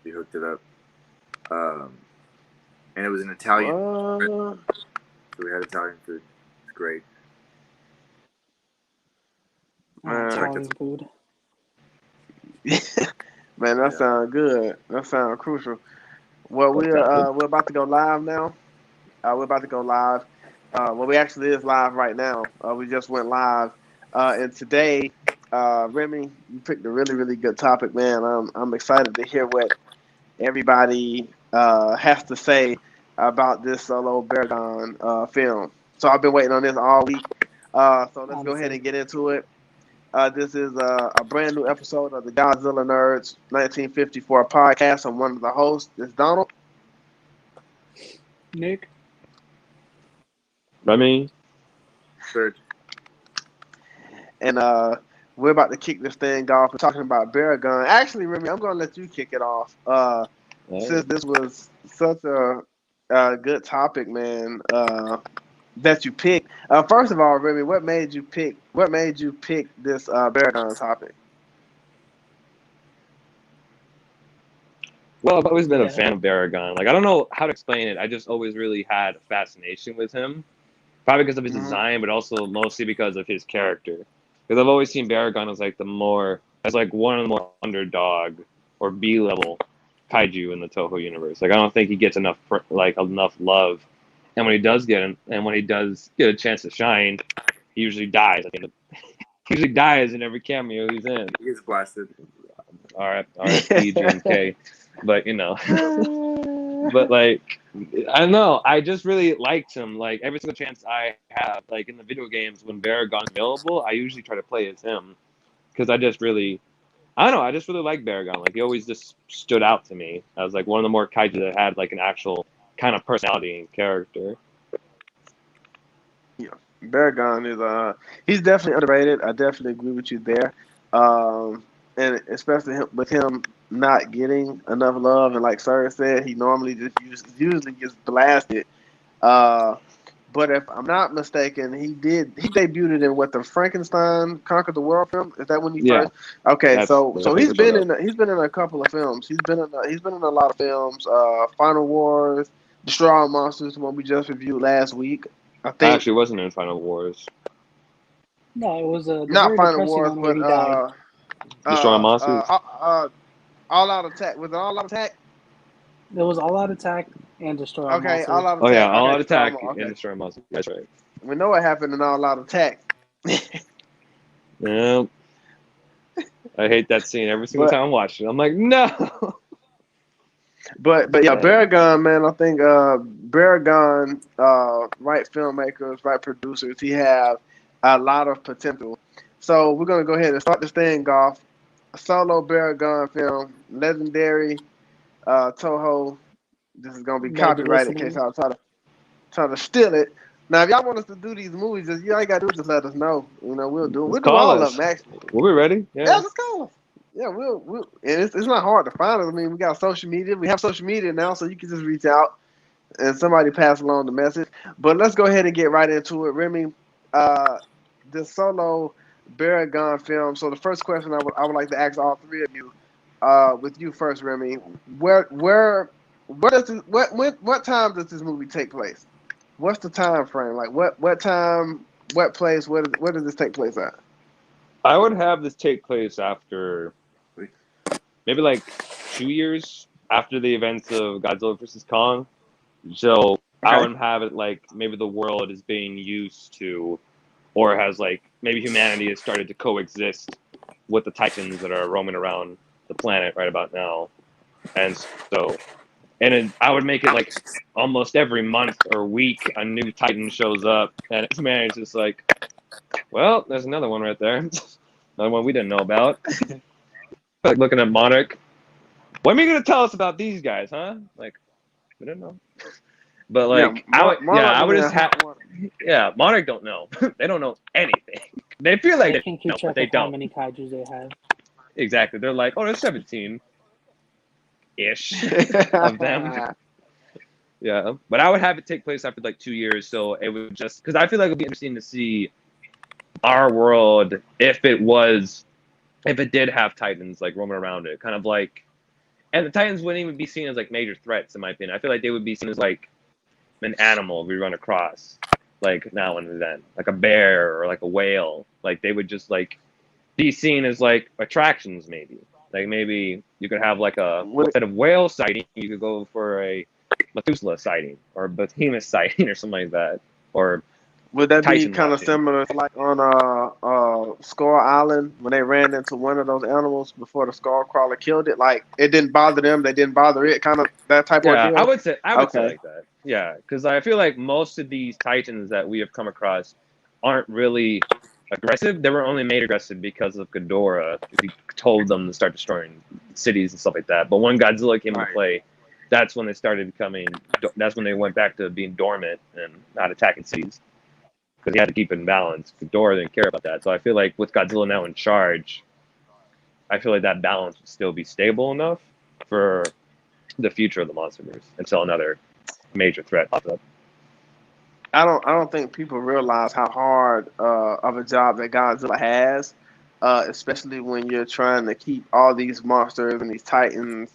We hooked it up. And it was an Italian. So we had Italian food. It's great. Italian food. Man, that sounds good. That sounds crucial. Well, we're about to go live now. We're about to go live. Well, we actually is live right now. We just went live, and today, Remy, you picked a really, really good topic, man. I'm excited to hear what everybody has to say about this solo Baragon film. So I've been waiting on this all week. So let's go ahead and get into it. This is a brand new episode of the GodzillaNerds 1954 podcast. I'm one of the hosts. This is Donald. Nick. Remy. Serge. And we're about to kick this thing off. We're talking about Baragon. Actually, Remy, I'm going to let you kick it off. Since this was such a good topic, man, that you picked. First of all, Remy, what made you pick this Baragon topic? Well, I've always been a fan of Baragon. Like, I don't know how to explain it. I just always really had a fascination with him. Probably because of his design, but also mostly because of his character. Because I've always seen Baragon as like one of the more underdog or B-level kaiju in the Toho universe. Like, I don't think he gets enough love. And when he does get a chance to shine, he usually dies. He usually dies in every cameo he's in. He gets blasted. All right, G&K. But but like, I don't know. I just really liked him. Like, every single chance I have, like in the video games when Baragon's available, I usually try to play as him because I just really like Baragon. Like, he always just stood out to me as like one of the more kaiju that had like an actual kind of personality and character. Yeah, Baragon is he's definitely underrated. I definitely agree with you there. And especially with him not getting enough love, and like Serge said, he normally just usually gets blasted. But if I'm not mistaken, he debuted in the Frankenstein Conquered the World film. Is that when he first? Okay, so he's been in a couple of films. He's been in a lot of films. Final Wars, Destroy All Monsters, the one we just reviewed last week. I think actually wasn't in Final Wars. No, it was not Final Wars, but Destroy All Monsters. All Out Attack. Was it All Out Attack? There was All Out Attack and Destroy All Monsters. All Out Attack. Oh yeah, All Out Attack and Destroy Monsters. That's right. We know what happened in All Out Attack. Yeah. I hate that scene every single time I'm watching it. I'm like, no. But yeah, Baragon, man, I think Baragon, right filmmakers, right producers, he have a lot of potential. So we're gonna go ahead and start this thing off. A solo Baragon film, legendary Toho. This is gonna be copyrighted in case I try to steal it. Now, if y'all want us to do these movies, all you gotta do is just let us know. We'll do all of them. Actually, we'll be ready. Yeah, let's go. Yeah, we'll. And it's not hard to find us. I mean, we got social media. We have social media now, so you can just reach out and somebody pass along the message. But let's go ahead and get right into it, Remy. The solo Baragon film. So the first question I would like to ask all three of you, with you first, Remy. What time does this movie take place? What's the time frame? Like what time, what place, where does this take place at? I would have this take place after maybe like 2 years after the events of Godzilla vs. Kong. So I would have it like maybe the world is being used to, or has like maybe humanity has started to coexist with the Titans that are roaming around the planet right about now. And so, I would make it like almost every month or week a new Titan shows up, and humanity's just like, well, there's another one right there. Another one we didn't know about. Like looking at Monarch. When are you gonna tell us about these guys, huh? Like, we don't know. But like, Monarch don't know. They don't know anything. They feel like they can't keep track of how many kaijus they have. Exactly. They're like, oh, there's 17-ish of them. Yeah, but I would have it take place after like 2 years, so it would just because I feel like it'd be interesting to see our world if it did have Titans like roaming around it, kind of like And the Titans wouldn't even be seen as like major threats, in my opinion. I feel like they would be seen as like an animal we run across, like now and then, like a bear or like a whale. Like they would just like be seen as like attractions, maybe. Like maybe you could have like instead of whale sighting, you could go for a Methuselah sighting or Behemoth sighting or something like that. Or would that be Titan kind of watching. similar to like on Skull Island when they ran into one of those animals before the skull crawler killed it? Like it didn't bother them, they didn't bother it, kind of that type of Yeah, deal? I would say Okay. like that. Yeah, because I feel like most of these Titans that we have come across aren't really aggressive. They were only made aggressive because of Ghidorah. He told them to start destroying cities and stuff like that. But when Godzilla came into play, that's when they started becoming. That's when they went back to being dormant and not attacking cities because he had to keep it in balance. Ghidorah didn't care about that. So I feel like with Godzilla now in charge, I feel like that balance would still be stable enough for the future of the MonsterVerse until another major threat pops up. I don't think people realize how hard of a job that Godzilla has, especially when you're trying to keep all these monsters and these titans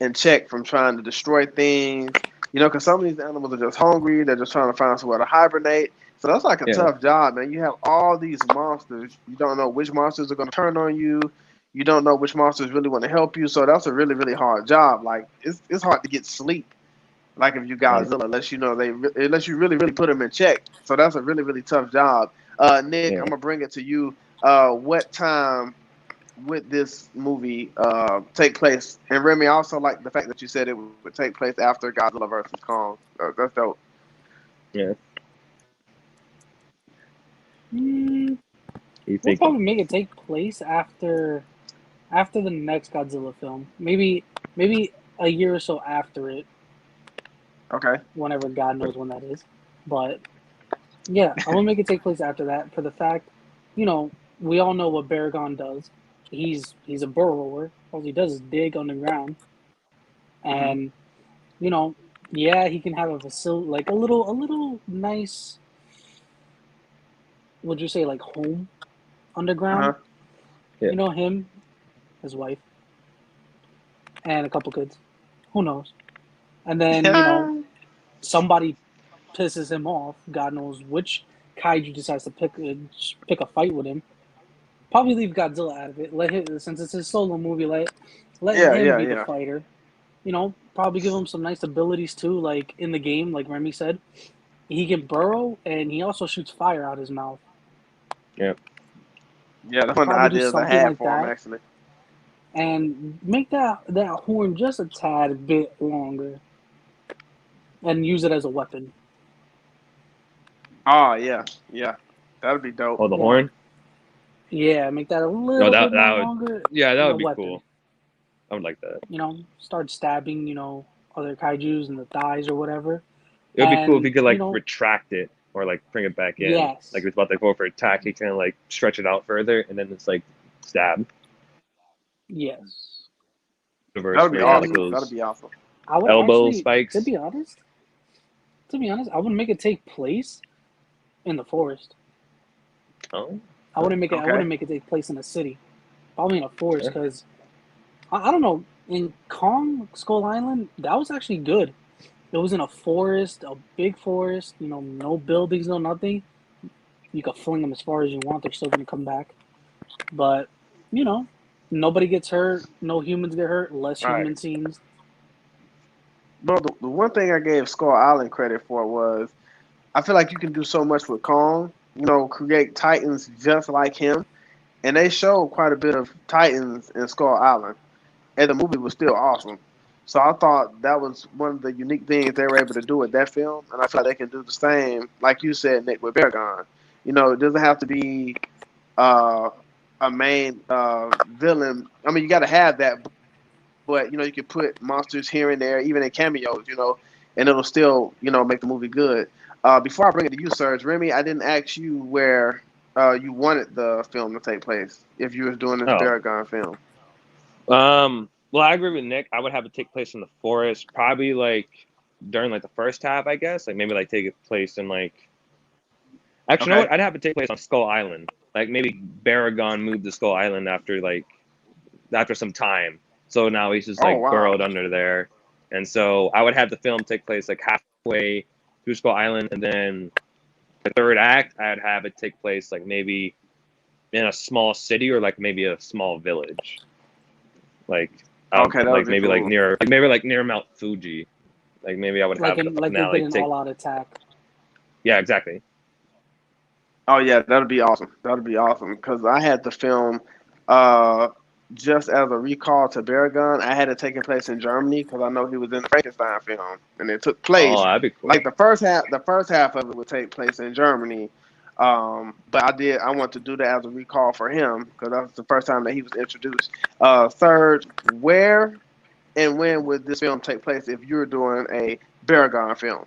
in check from trying to destroy things. You know, because some of these animals are just hungry. They're just trying to find somewhere to hibernate. So that's like a tough job, man. You have all these monsters. You don't know which monsters are going to turn on you. You don't know which monsters really want to help you. So that's a really, really hard job. Like it's hard to get sleep. Like if you Godzilla, unless you know unless you really, really put them in check. So that's a really, really tough job. Nick, I'm gonna bring it to you. What time would this movie take place? And Remy, I also like the fact that you said it would take place after Godzilla versus Kong. That's dope. Yeah. We'll probably make it take place after the next Godzilla film. Maybe a year or so after it. Okay. Whenever God knows when that is. But yeah, I'm gonna make it take place after that for the fact, we all know what Baragon does. He's a burrower. All he does is dig on the ground. And yeah, he can have a facility like a little nice, would you say, like home underground? Yeah. Him, his wife, and a couple kids. Who knows? And then, somebody pisses him off. God knows which kaiju decides to pick a fight with him. Probably leave Godzilla out of it. Let him, since it's his solo movie, let him be the fighter. Probably give him some nice abilities too, like in the game, like Remy said. He can burrow, and he also shoots fire out his mouth. Yeah, that's one of the ideas I had for him, actually. And make that horn just a tad bit longer, and use it as a weapon. Oh yeah, that'd be dope. Oh, the horn. Yeah, make that a little bit longer. Yeah, that would be cool. I would like that. Start stabbing, other kaijus in the thighs or whatever. It would be cool if he could like retract it or like bring it back in. Yes. Like it's about to go for attack, he can like stretch it out further and then it's like stab. Yes. That'd be awesome. That'd be awesome. Elbow spikes. To be honest, I wouldn't make it take place in the forest. Oh. I wouldn't make it take place in a city. Probably in a forest, because I don't know. In Kong Skull Island, that was actually good. It was in a forest, a big forest. No buildings, no nothing. You could fling them as far as you want; they're still gonna come back. But nobody gets hurt. No humans get hurt. Less human scenes. Bro, the one thing I gave Skull Island credit for was I feel like you can do so much with Kong. Create Titans just like him. And they showed quite a bit of Titans in Skull Island. And the movie was still awesome. So I thought that was one of the unique things they were able to do with that film. And I feel like they can do the same, like you said, Nick, with Baragon. It doesn't have to be a main villain. I mean, you got to have that. But, you can put monsters here and there, even in cameos, and it'll still, make the movie good. Before I bring it to you, Serge, Remy, I didn't ask you where you wanted the film to take place if you were doing this Baragon film. Well, I agree with Nick. I would have it take place in the forest, probably like during like the first half, I guess. Like maybe like take it place in like. Actually, you know what? I'd have it take place on Skull Island. Like maybe Baragon moved to Skull Island after some time, So now he's just Oh, like wow. burrowed under there. And so I would have the film take place like halfway through Skull Island, and then the third act, I'd have it take place like maybe in a small city or like maybe a small village, like Okay, that would like be maybe cool. like near Mount Fuji. Like maybe I would have Like the they finale did an take. all-out attack. Yeah, exactly. Oh yeah, that'd be awesome. That'd be awesome because I had the film just as a recall to Baragon. I had it taking place in Germany because I know he was in the Frankenstein film, and it took place Oh, that'd be cool. like the first half. The first half of it would take place in Germany, but I want to do that as a recall for him because that was the first time that he was introduced. Third, where and when would this film take place if you were doing a Baragon film?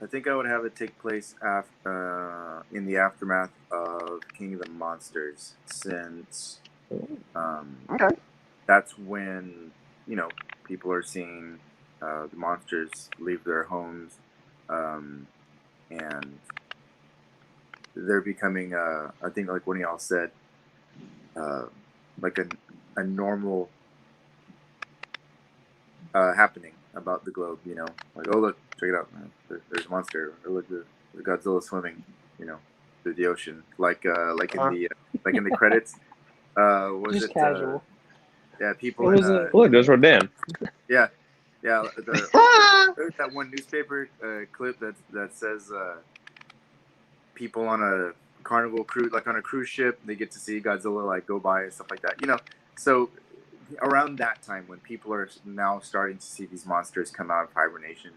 I think I would have it take place in the aftermath of King of the Monsters, since Okay. that's when, people are seeing the monsters leave their homes, and they're becoming, I think, like one of y'all said, like a normal happening about the globe. Like, oh look, check it out, man. There's a monster. Or look, the Godzilla swimming, through the ocean, like in the credits. Was Just it casual. yeah, people It was in Look, there's Rodan. yeah, there's that one newspaper clip that says people on a carnival cruise, like on a cruise ship, they get to see Godzilla like go by and stuff like that. So around that time when people are now starting to see these monsters come out of hibernation,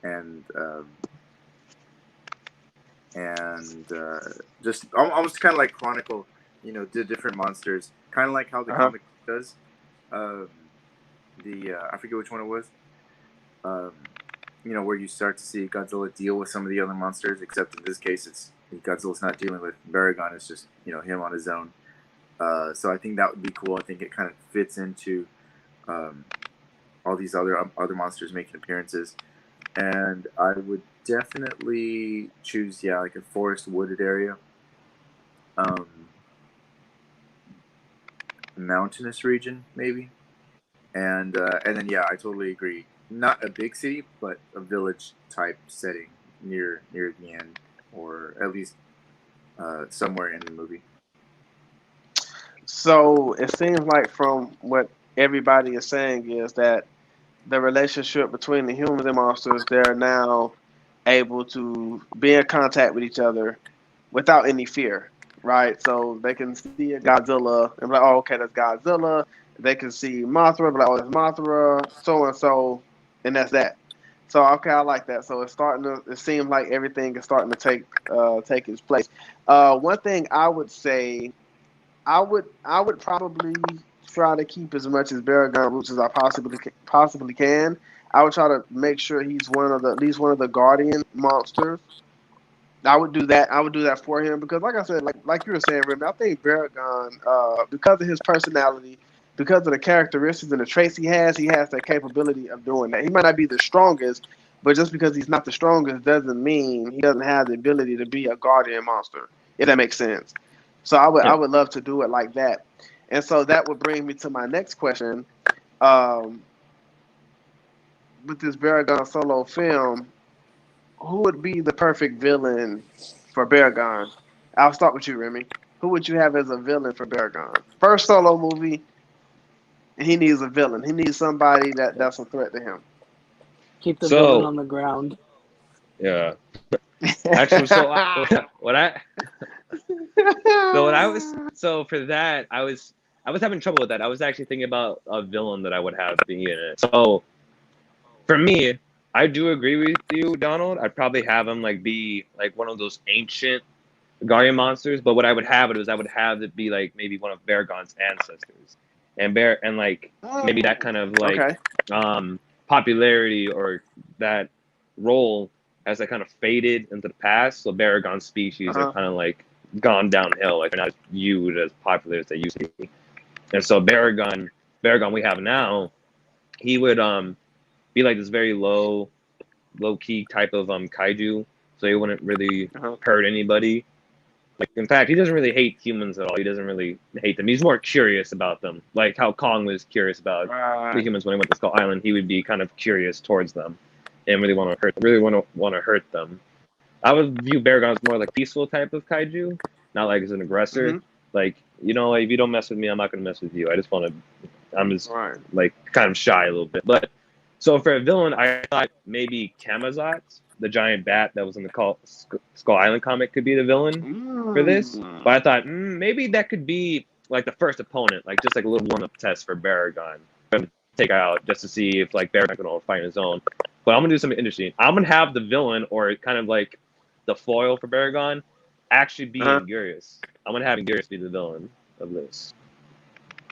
and just almost kind of like chronicle, the different monsters, kind of like how the comic does. I forget which one it was. Where you start to see Godzilla deal with some of the other monsters, except in this case, Godzilla's not dealing with Baragon. It's just him on his own. So I think that would be cool. I think it kind of fits into all these other monsters making appearances, and I would definitely choose like a forest wooded area, mountainous region maybe, and then I totally agree. Not a big city, but a village type setting near the end, or at least somewhere in the movie. So it seems like from what everybody is saying is that the relationship between the humans and monsters, they're now able to be in contact with each other without any fear, right? So they can see a Godzilla and be like, oh, okay, that's Godzilla. They can see Mothra, be like, oh, that's Mothra, so and so, and that's that. So okay, I like that. So it seems like everything is starting to take its place. One thing I would say, I would probably try to keep as much as Baragon roots as I possibly can. I would try to make sure he's at least one of the guardian monsters. I would do that. I would do that for him because, like I said, like you were saying, Remy, I think Baragon, because of his personality, because of the characteristics and the traits he has that capability of doing that. He might not be the strongest, but just because he's not the strongest doesn't mean he doesn't have the ability to be a guardian monster. If that makes sense. So I would love to do it like that. And so that would bring me to my next question. With this Baragon solo film, who would be the perfect villain for Baragon? I'll start with you, Remy. Who would you have as a villain for Baragon? First solo movie, he needs a villain. He needs somebody that's a threat to him. Keep the villain on the ground. Yeah. Actually, for that, I was having trouble with that. I was actually thinking about a villain that I would have be in it. So for me, I do agree with you, Donald. I'd probably have him be one of those ancient guardian monsters. But what I would have it be maybe one of Baragon's ancestors, and maybe that kind of popularity or that role has kind of faded into the past. So Baragon's species are kind of gone downhill. They're not viewed as popular as they used to be. And so Baragon we have now, he would be this very low key type of kaiju. So he wouldn't really hurt anybody. Like, in fact, he doesn't really hate humans at all. He doesn't really hate them. He's more curious about them. Like how Kong was curious about the humans when he went to Skull Island. He would be kind of curious towards them, and really want to hurt them. I would view Baragon as more like peaceful type of kaiju, not like as an aggressor. Mm-hmm. Like, like, if you don't mess with me, I'm not gonna mess with you. I'm just Right. like kind of shy a little bit. But so for a villain, I thought maybe Kamazot, the giant bat that was in the Skull Island comic, could be the villain for this. But I thought maybe that could be like the first opponent, like just like a little warm-up test for Baragon to take out just to see if like Baragon can fight on his own. But I'm gonna do something interesting. I'm gonna have the villain, or kind of like the foil for Baragon, actually be Anguirus. I'm gonna have Anguirus be the villain of this.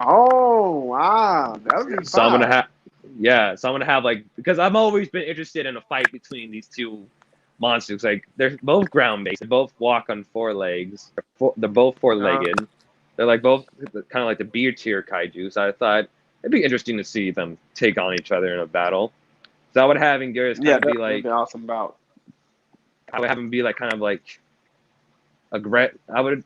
Oh wow, that would be So I'm fun. gonna have like, because I've always been interested in a fight between these two monsters. Like, they're both ground based. They both walk on 4 legs. They're both 4-legged. They're like both kind of like the B tier kaiju. So I thought it'd be interesting to see them take on each other in a battle. So I would have Anguirus kind of be like, that'd be awesome bout. I would have him be like kind of like I would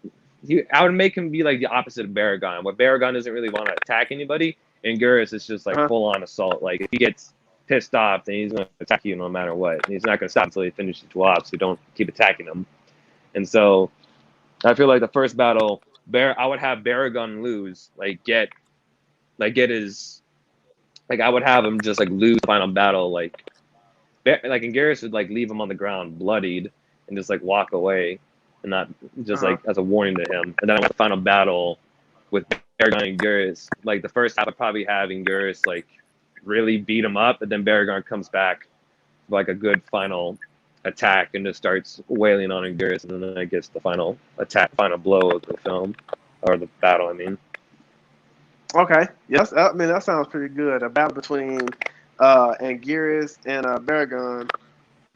make him be like the opposite of Baragon. What Baragon doesn't really want to attack anybody, Anguirus is just like full on assault. Like, if he gets pissed off, then he's going to attack you no matter what. And he's not going to stop until he finishes the job, so don't keep attacking him. And so I feel like the first battle, I would have Baragon lose, get his, like, I would have him just like lose the final battle, like Anguirus would like leave him on the ground bloodied and just like walk away, and not just like as a warning to him. And then I want the final battle with Baragon and Anguirus. Like, the first half, I'd probably have Anguirus like really beat him up, and then Baragon comes back for like a good final attack and just starts wailing on Anguirus, and then I guess the final blow of the film, or the battle, I mean. Okay, yes, I mean that sounds pretty good. A battle between Anguirus and Baragon.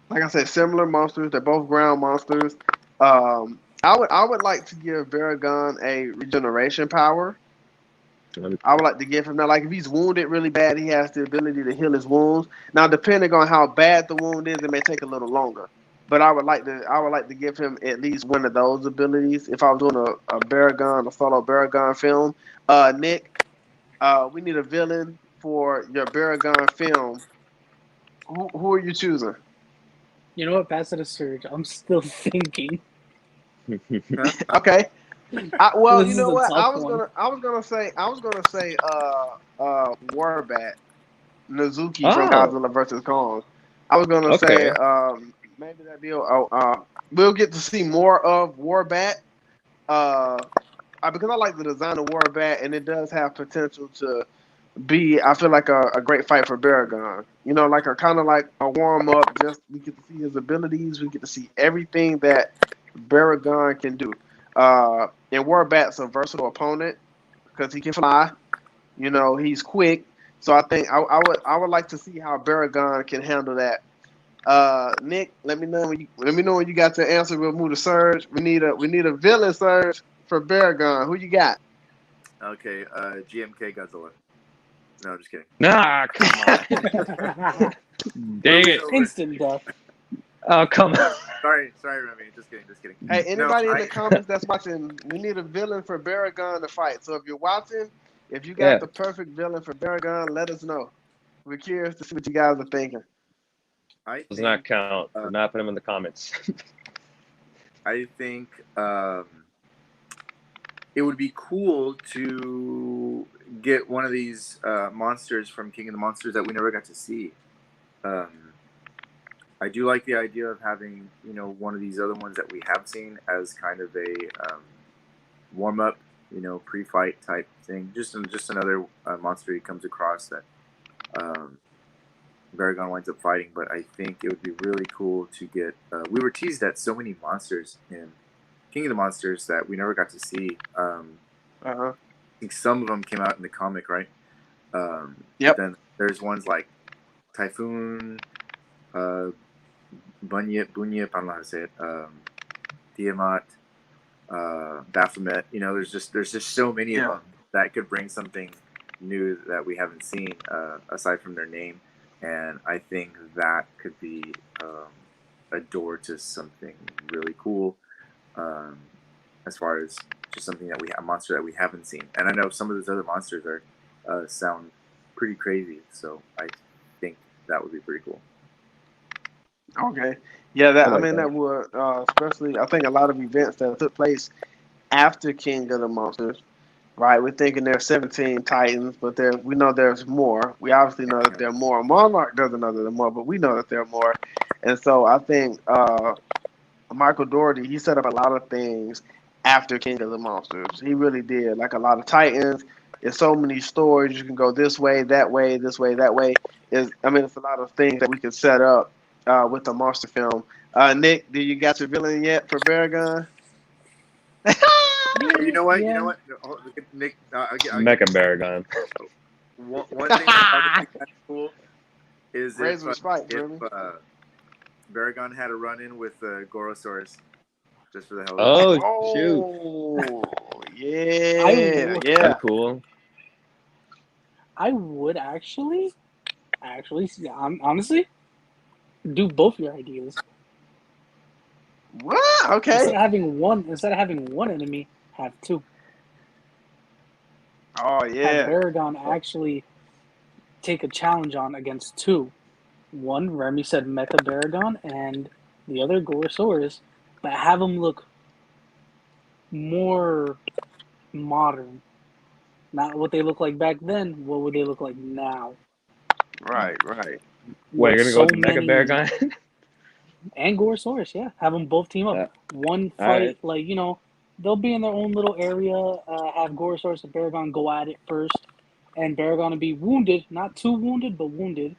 Like I said, similar monsters. They're both ground monsters. I would like to give Baragon a regeneration power. I would like to give him that. Like, if he's wounded really bad, he has the ability to heal his wounds. Now, depending on how bad the wound is, it may take a little longer. But I would like to give him at least one of those abilities. If I was doing a solo Baragon film, Nick, we need a villain for your Baragon film. Who are you choosing? You know what? Pass it a Surge. I'm still thinking. Okay. Well, This you know is a what? tough I was gonna say Warbat, Nazuki from Godzilla vs. Kong. I was gonna say maybe that deal. We'll get to see more of Warbat. Because I like the design of Warbat, and it does have potential to be, I feel like, a great fight for Baragon. You know, like a kind of like a warm up. Just we get to see his abilities. We get to see everything that Baragon can do. And Warbat's a versatile opponent because he can fly. You know, he's quick. So I think I would like to see how Baragon can handle that. Nick, let me know when you got your answer. We'll move to Surge. We need a villain Surge for Baragon. Who you got? Okay, GMK Godzilla. No, I'm just kidding. Nah, come on. Dang it. Instant death. Oh, come on. Sorry, Remy. Just kidding. Hey, anybody in the comments that's watching, we need a villain for Baragon to fight. So if you're watching, if you got the perfect villain for Baragon, let us know. We're curious to see what you guys are thinking. Does not count. Do not put them in the comments. I think it would be cool to get one of these monsters from King of the Monsters that we never got to see. I do like the idea of having, one of these other ones that we have seen as kind of a warm-up, pre-fight type thing. Just another monster he comes across that Baragon winds up fighting. But I think it would be really cool to get... we were teased at so many monsters in King of the Monsters that we never got to see. I think some of them came out in the comic, right? Yep. Then there's ones like Typhoon... Bunyip, I don't know how to say it. Tiamat, Baphomet. There's just so many of them that could bring something new that we haven't seen aside from their name, and I think that could be a door to something really cool. as far as just something that a monster that we haven't seen. And I know some of those other monsters are sound pretty crazy, so I think that would be pretty cool. Okay. Yeah, that I I like mean that. that would especially I think a lot of events that took place after King of the Monsters, right? We're thinking there's 17 Titans, but we know there's more. We obviously know that there are more. Monarch doesn't know that there are more, but we know that there are more. And so I think Michael Dougherty, he set up a lot of things after King of the Monsters. He really did. Like a lot of Titans. There's so many stories. You can go this way, that way, this way, that way. It's a lot of things that we can set up with the monster film. Nick, do you got your villain yet for Baragon? You know what? Yeah. You know what? Nick, I'll get Mecha Baragon. one thing that would be kind of cool is Razor Spike, Jeremy. if Baragon had a run-in with Gorosaurus, just for the hell of it. Oh, shoot. Oh, yeah, yeah. That's cool. I would actually, honestly, do both your ideas. What? Okay. Instead of having one enemy, have two. Oh, Have yeah. Baragon actually take a challenge on against two. One, Remy said Mecha Baragon, and the other Gorosaurus, but have them look more modern. Not what they look like back then. What would they look like now? Right. Wait, you're With gonna go with the Mecha Baragon? and Gorosaurus, yeah. Have them both team up. One fight, right. They'll be in their own little area. Have Gorosaurus and Baragon go at it first, and Baragon will be wounded, not too wounded, but wounded.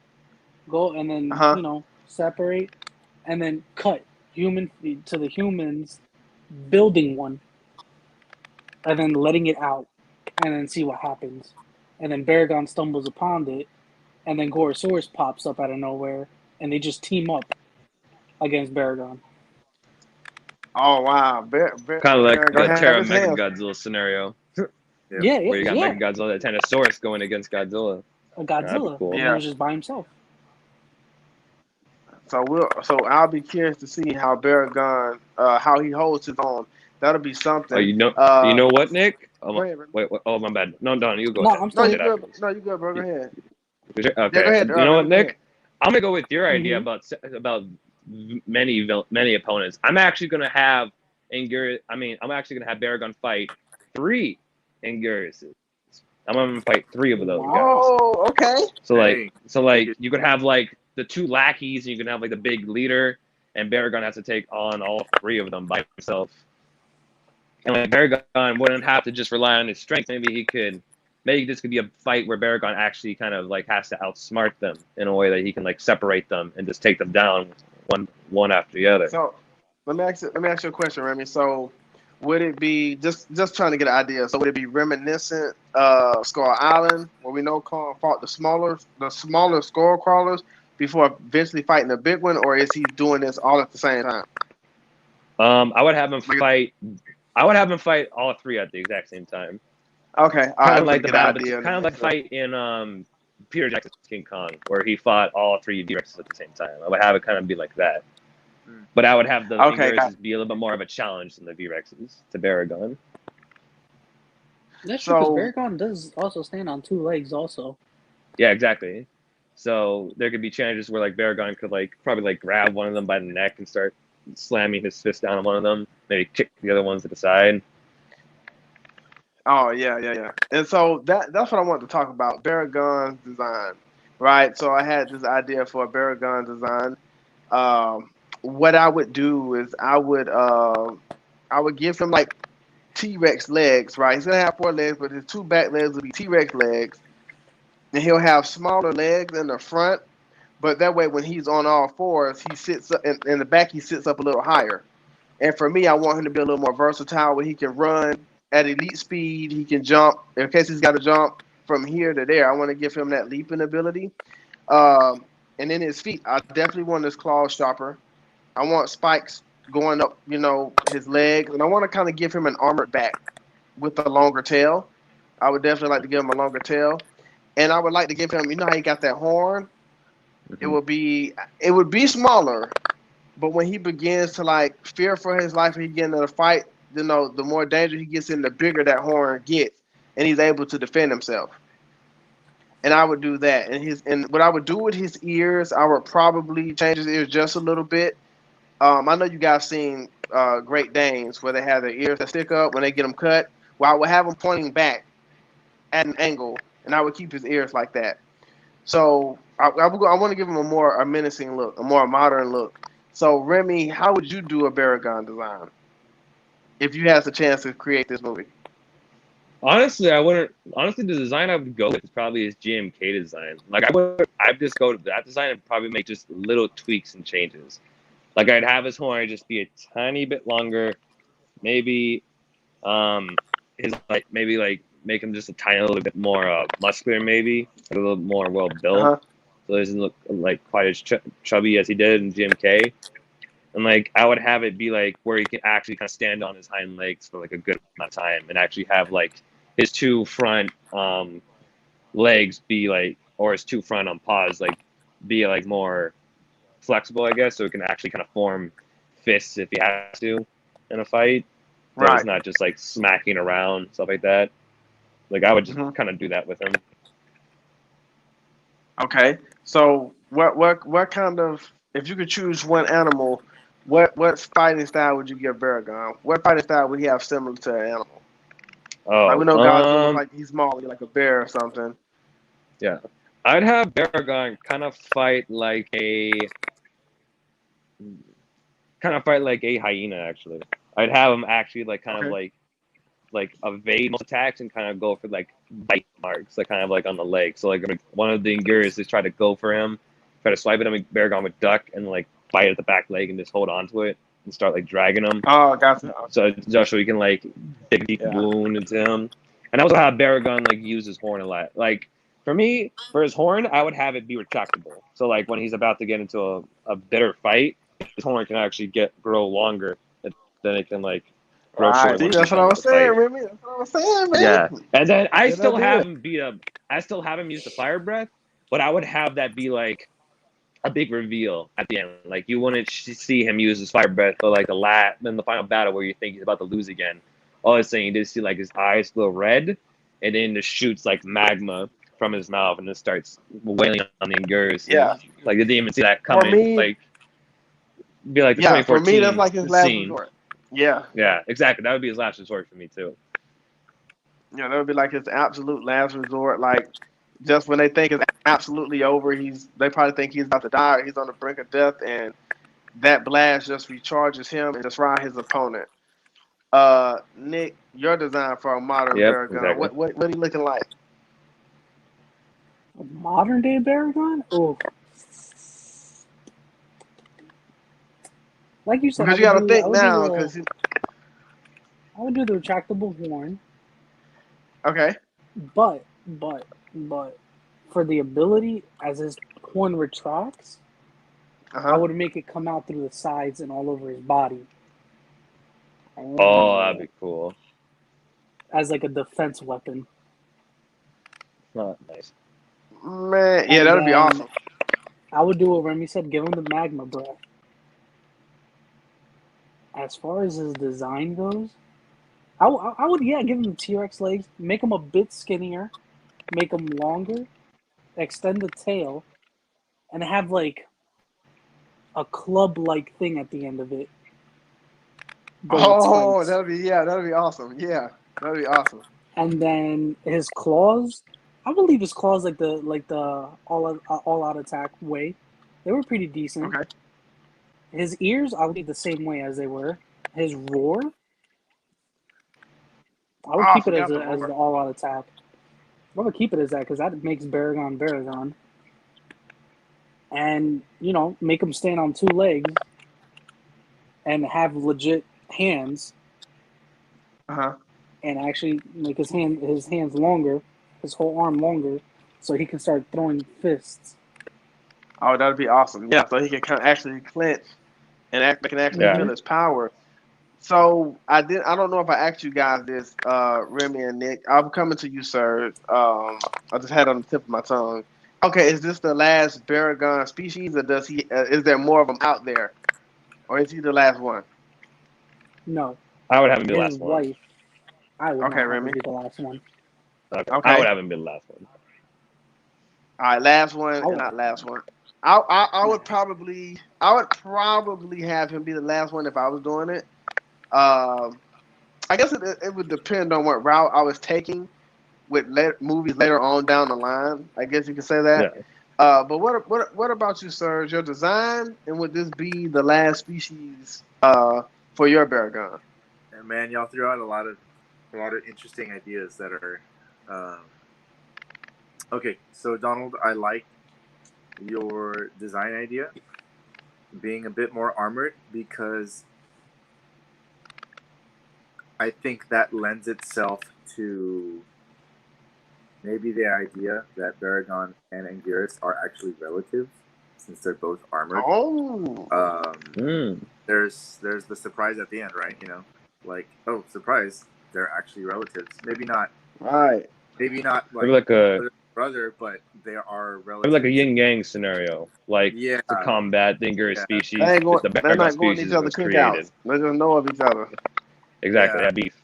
Go and then separate, and then cut to the humans building one, and then letting it out, and then see what happens. And then Baragon stumbles upon it, and then Gorosaurus pops up out of nowhere, and they just team up against Baragon. Oh, wow. Kind of like Baragon the have Terra his Mega hands. Godzilla scenario. Yeah. Where you got Mega Godzilla, the Tenosaurus going against Godzilla. That'd be cool. And he was just by himself. So I'll be curious to see how Baragon how he holds his own. That'll be something. Oh, you know what, Nick? Go ahead, wait. Oh, my bad. No, Don, you go. No, ahead. I'm still you good. No, you good, bro. Go ahead. Okay. Yeah, go ahead. You know what, Nick? Ahead. I'm gonna go with your idea about many opponents. I'm actually gonna have Baragon fight 3 Anguruses. I'm gonna fight 3 of those guys. Oh, okay. So you could have like the 2 lackeys, and you can have like the big leader, and Baragon has to take on all 3 of them by himself. And like Baragon wouldn't have to just rely on his strength. Maybe this could be a fight where Baragon actually kind of like has to outsmart them in a way that he can like separate them and just take them down one after the other. So let me ask you a question, Remy. So would it be just trying to get an idea? So would it be reminiscent of Skull Island, where we know Kong fought the smaller skull crawlers before eventually fighting the big one, or is he doing this all at the same time? I would have him fight. I would have him fight all 3 at the exact same time. Okay, kind of like the battle, kind of like fight in Peter Jackson's King Kong, where he fought all 3 V-Rexes at the same time. I would have it kind of be like that, but I would have the V-Rexes be a little bit more of a challenge than the V-Rexes to Baragon. That's true, because Baragon does also stand on 2 legs, also. Yeah, exactly. So there could be challenges where like Baragon could like probably like grab one of them by the neck and start slamming his fist down on one of them, maybe kick the other ones to the side. Oh, yeah. And so that's what I wanted to talk about, Baragon's design, right? So I had this idea for a Baragon design. What I would do is I would give him like T-Rex legs, right? He's going to have 4 legs, but his 2 back legs will be T-Rex legs. And he'll have smaller legs in the front, but that way when he's on all 4s, he sits up, in the back he sits up a little higher. And for me, I want him to be a little more versatile, where he can run at elite speed, he can jump. In case he's got to jump from here to there, I want to give him that leaping ability. And then his feet, I definitely want his claws sharper. I want spikes going up, his legs. And I want to kind of give him an armored back with a longer tail. I would definitely like to give him a longer tail. And I would like to give him, how he got that horn? Mm-hmm. It would be smaller, but when he begins to like fear for his life and he get into a fight, the more danger he gets in, the bigger that horn gets, and he's able to defend himself. And I would do that. And what I would do with his ears, I would probably change his ears just a little bit. I know you guys seen Great Danes where they have their ears that stick up when they get them cut. Well, I would have them pointing back at an angle, and I would keep his ears like that. So I want to give him a menacing look, a more modern look. So Remy, how would you do a Baragon design if you had the chance to create this movie? Honestly, I wouldn't. Honestly, the design I would go with is probably his GMK design. Like I'd just go to that design and probably make just little tweaks and changes. Like I'd have his horn just be a tiny bit longer, maybe, his maybe make him just a tiny little bit more muscular, maybe a little more well built, so he doesn't look like quite as chubby as he did in GMK. And like I would have it be like where he can actually kind of stand on his hind legs for like a good amount of time, and actually have like his two front legs be like, or his two front paws like be like more flexible, I guess, so it can actually kind of form fists if he has to in a fight. So it's not just like smacking around, stuff like that. Like I would just kind of do that with him. Okay, so what kind of, if you could choose one animal, what fighting style would you give Baragon? What fighting style would he have similar to an animal? Oh, like we know Godzilla, like he's small, like a bear or something. Yeah, I'd have Baragon kind of fight like a hyena. Actually, I'd have him actually like kind of like evade most attacks and kind of go for like bite marks, like kind of like on the leg. So like one of the Ingurs is try to go for him, try to swipe at him. Baragon would duck and like bite at the back leg and just hold on to it and start like dragging him. Oh, gotcha. So just so he can like dig a deep wound into him. And I also have Baragon like use his horn a lot. Like for me, for his horn, I would have it be retractable. So like when he's about to get into a bitter fight, his horn can actually grow longer than it can like grow short. See, that's what I was saying, Remy. That's what I was saying, man. Yeah, and then I still have him use the fire breath, but I would have that be like a big reveal at the end. Like you wouldn't see him use his fire breath for like in the final battle where you think he's about to lose again. All of a sudden you just see like his eyes glow red, and then just shoots like magma from his mouth and just starts wailing on the Ingurs. Yeah, like they didn't even see that coming. For me, like be like the 2014 for me that's like his last scene. resort. Yeah, exactly. That would be his last resort for me too. Yeah, that would be like his absolute last resort. Like just when they think it's absolutely over, they probably think he's about to die, or he's on the brink of death, and that blast just recharges him and just fry his opponent. Nick, your design for a modern Baragon, exactly. what are you looking like? A modern day Baragon? Oh, like you said, because you got to think now. Because I would do the retractable horn. Okay. But for the ability as his horn retracts, I would make it come out through the sides and all over his body. Oh, that'd be cool. As like a defense weapon. Not nice. Man, yeah, that'd be awesome. I would do what Remy said, give him the magma breath. As far as his design goes, I would give him the T-Rex legs, make him a bit skinnier, make him longer, extend the tail, and have like a club-like thing at the end of it. That'd be awesome. Yeah, that'd be awesome. And then his claws, I would leave his claws like the all-out attack way. They were pretty decent. Okay. His ears, I would leave the same way as they were. His roar, I would keep it as the all-out attack. I would keep it as that because that makes Baragon. And, make him stand on two legs and have legit hands. And actually make his hands longer, his whole arm longer, so he can start throwing fists. Oh, that'd be awesome. Yeah, so he can kind of actually clinch and feel his power. So I don't know if I asked you guys this, Remy and Nick. I'm coming to you, sir. I just had it on the tip of my tongue. Okay, is this the last Baragon species, or is there more of them out there, or is he the last one? No, I would have him be the His last one. wife. I would Okay, not have Remy. him be the last one. Okay. Okay. I would have him be the last one. All right, last one I and would- not last one. I would probably have him be the last one if I was doing it. I guess it would depend on what route I was taking with movies later on down the line. I guess you could say that. Yeah. But what about you, Serge? Your design, and would this be the last species for your Baragon? And man, y'all threw out a lot of interesting ideas that are. Okay, so Donald, I like your design idea, being a bit more armored, because I think that lends itself to maybe the idea that Baragon and Anguirus are actually relatives, since they're both armored. Oh. There's the surprise at the end, right? You know, like, oh, surprise, they're actually relatives. Maybe not Right. like a brother, but they are relatives. Maybe like a yin yang scenario, like Yeah. to combat the Anguirus species. They're The not Baragon going to species each other's was created. cookouts. They just know of each other. Exactly, Yeah. that beef.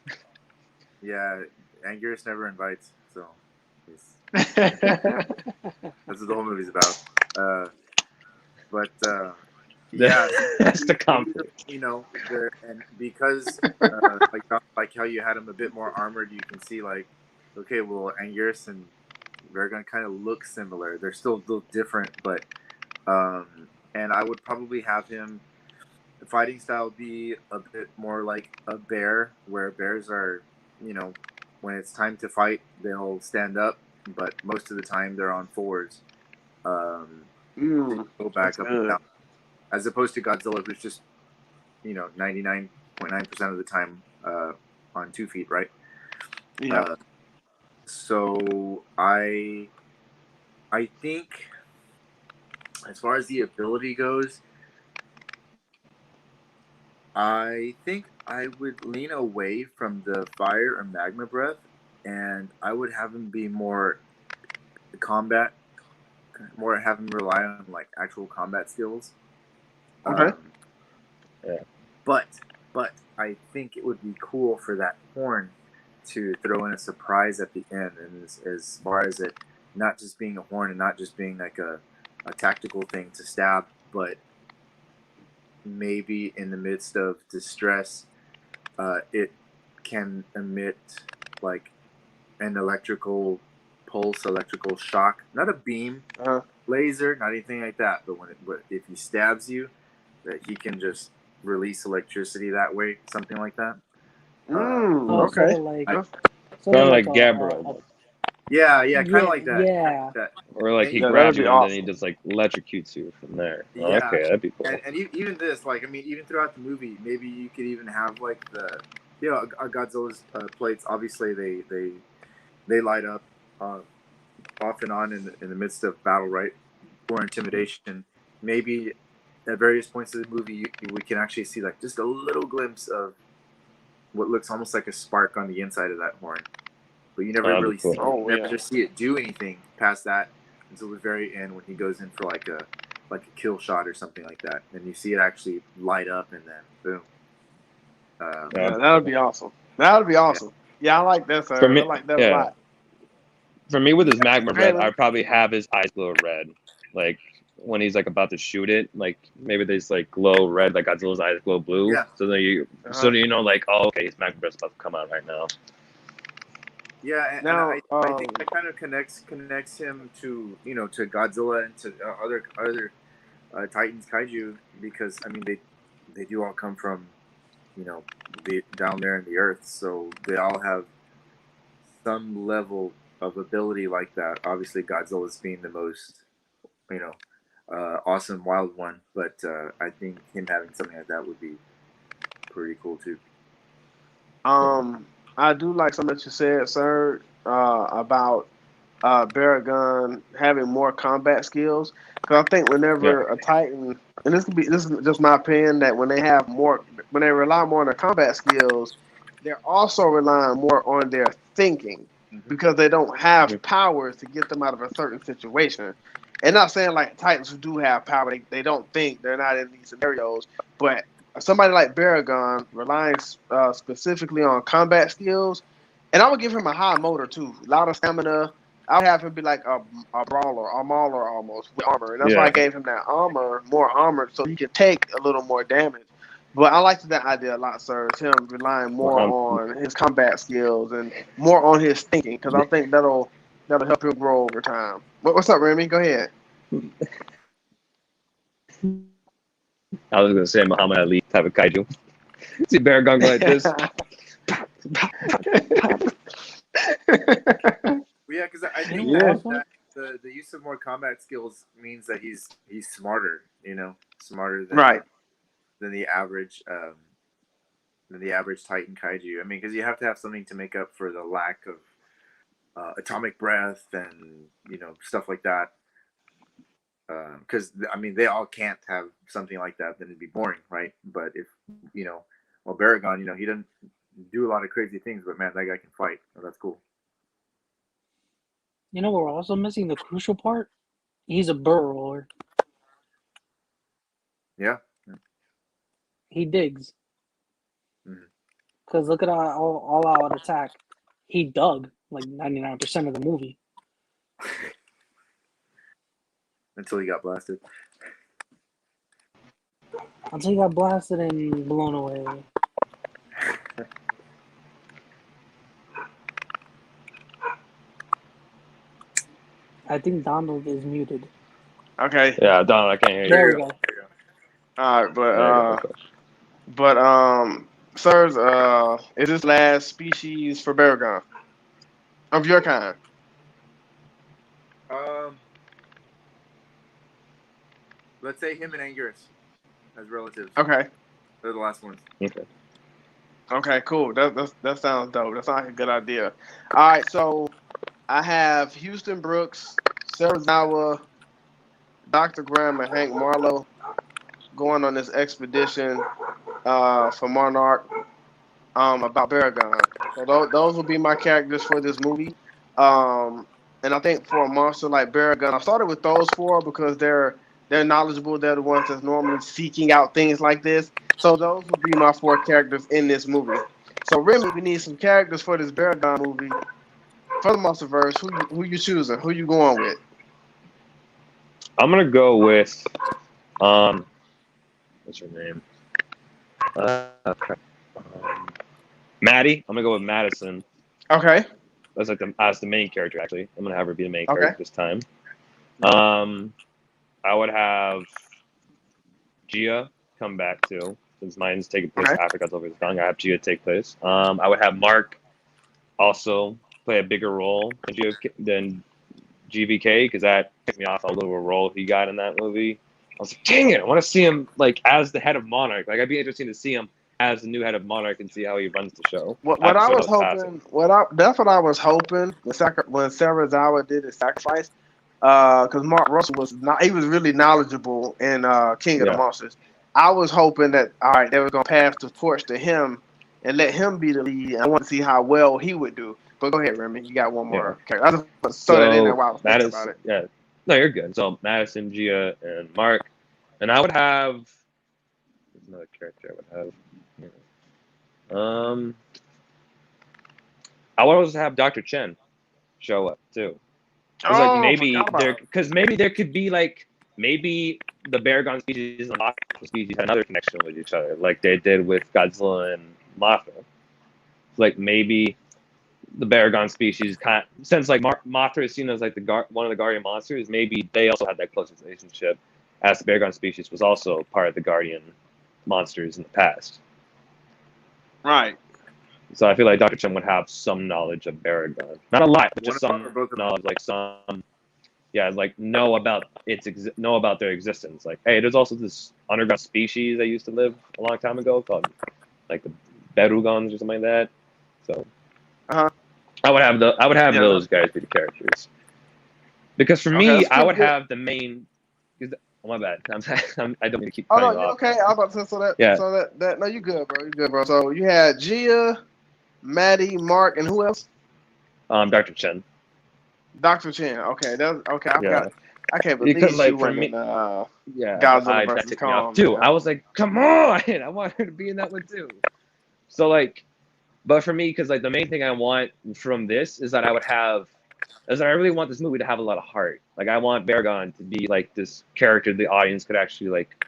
Yeah, Anguirus never invites, so that's what the whole movie's about. Yeah, That's the conflict. You know, and because like how you had him a bit more armored, you can see like, okay, well, Anguirus and Baragon kind of look similar. They're still a little different, but and I would probably have him fighting style be a bit more like a bear, where bears are, you know, when it's time to fight, they'll stand up, but most of the time they're on fours. Go back up and down, as opposed to Godzilla, who's just, you know, 99.9% of the time on 2 feet, right? Yeah. So I think, as far as the ability goes, I think I would lean away from the fire or magma breath, and I would have him be more combat, have him rely on like actual combat skills. Okay. Yeah. But I think it would be cool for that horn to throw in a surprise at the end, and as far as it not just being a horn and not just being like a tactical thing to stab, but maybe in the midst of distress, it can emit like an electrical pulse, electrical shock, not a beam, laser, not anything like that, but if he stabs you, that he can just release electricity that way, something like that. Okay. Sort of like Gabriel. Yeah, kind of like that. Yeah. Or like he Yeah, grabs that'd you be and awesome. then he just like electrocutes you from there. Yeah. Okay, that'd be cool. And even this, like, I mean, even throughout the movie, maybe you could even have like Godzilla's plates. Obviously, they light up off and on in the midst of battle, right? Or intimidation. Maybe at various points of the movie, we can actually see like just a little glimpse of what looks almost like a spark on the inside of that horn, but you never really see just see it do anything past that until the very end, when he goes in for like a kill shot or something like that, and you see it actually light up, and then boom. Yeah, that would be awesome. That would be awesome. Yeah, I like that, sir. For me, I like that a lot. For me, with his magma breath, I'd probably have his eyes glow red, like when he's like about to shoot it. Like maybe they just like glow red, like Godzilla's eyes glow blue. Yeah. So then you know, like, oh, okay, his magma breath's about to come out right now. Yeah, and I think that kind of connects him to, you know, to Godzilla and to other Titans kaiju, because I mean they do all come from, you know, down there in the earth, so they all have some level of ability like that. Obviously, Godzilla's being the most, you know, awesome wild one, but I think him having something like that would be pretty cool too. I do like something that you said, sir, about Baragon having more combat skills. Because I think whenever a Titan, and this is just my opinion, that when they rely more on their combat skills, they're also relying more on their thinking, because they don't have powers to get them out of a certain situation. And not saying like Titans who do have power, they don't think, they're not in these scenarios, but somebody like Baragon relying specifically on combat skills, and I would give him a high motor too, a lot of stamina. I would have him be like a brawler, a mauler almost with armor, and that's why I gave him that armor, more armored, so he could take a little more damage. But I liked that idea a lot, sir. It's him relying more on his combat skills and more on his thinking, because I think that'll help him grow over time. What's up, Remy? Go ahead. I was gonna say Muhammad Ali type of kaiju. See Baragon go like this. Yeah, because I think that the use of more combat skills means that he's smarter. Smarter than the average Titan kaiju. I mean, because you have to have something to make up for the lack of atomic breath and stuff like that. Because I mean, they all can't have something like that, then it'd be boring, right? But if Baragon, he doesn't do a lot of crazy things, but man, that guy can fight. Oh, that's cool. We're also missing the crucial part. He's a burrow roller. Yeah. He digs. Mm-hmm. Because look at our all-out attack. He dug like 99% of the movie. Until he got blasted. Until he got blasted and blown away. I think Donald is muted. Okay. Yeah, Donald, I can't hear you. There we go. All right, but sirs, is this last species for Baragon of your kind? Let's say him and Anguirus as relatives. Okay. They're the last ones. Okay. Okay, cool. That sounds dope. That sounds like a good idea. All right, so I have Houston Brooks, Sarazawa, Dr. Graham, and Hank Marlowe going on this expedition for Monarch about Baragon. So those will be my characters for this movie. And I think for a monster like Baragon, I started with those four because they're knowledgeable. They're the ones that's normally seeking out things like this. So those would be my four characters in this movie. So really, we need some characters for this Baragon movie. For the MonsterVerse, who you choosing? Who you going with? I'm gonna go with what's her name? Maddie. I'm gonna go with Madison. Okay. That's like the main character actually. I'm gonna have her be the main character this time. I would have Gia come back too, since mine's taking place after Godzilla Kong. I have Gia take place. I would have Mark also play a bigger role than GVK, because that took me off a little role he got in that movie. I was like, dang it, I want to see him like as the head of Monarch. Like, I'd be interested to see him as the new head of Monarch and see how he runs the show. That's what I was hoping when Sarazawa did his sacrifice, because Mark Russell was really knowledgeable in King of the Monsters. I was hoping that they were gonna pass the torch to him and let him be the lead. I want to see how well he would do. But go ahead, Remy. You got one more character. I just throw that in there while I was thinking about it. Yeah. No, you're good. So Madison, Gia, and Mark. And I would have another character I would have. I would also have Dr. Chen show up too. Maybe there could be maybe the Baragon species and the Mothra species had another connection with each other, like they did with Godzilla and Mothra. Like maybe the Baragon species since Mothra is seen as like one of the guardian monsters, maybe they also had that close relationship, as the Baragon species was also part of the guardian monsters in the past. Right. So I feel like Dr. Chen would have some knowledge of Baragon, not a lot, but just some knowledge, know about their existence. Like, hey, there's also this underground species that used to live a long time ago called like the Baragons or something like that. So I would have those guys be the characters, because for me, I would have the main. Oh, my bad. I don't mean to keep. Oh no, you're okay. I was about to say so that. Yeah. So that no, you good, bro. You good, bro. So you had Gia, Maddie, Mark, and who else? Dr. Chen. Dr. Chen. Okay, that's okay. I forgot. I can't Because, believe like, you for went me- in Yeah, Godzilla that versus took me off Kong. too. Man. I was like, come on, I want her to be in that one too. So like, but for me, because like the main thing I want from this is that I really want this movie to have a lot of heart. Like I want Baragon to be like this character the audience could actually like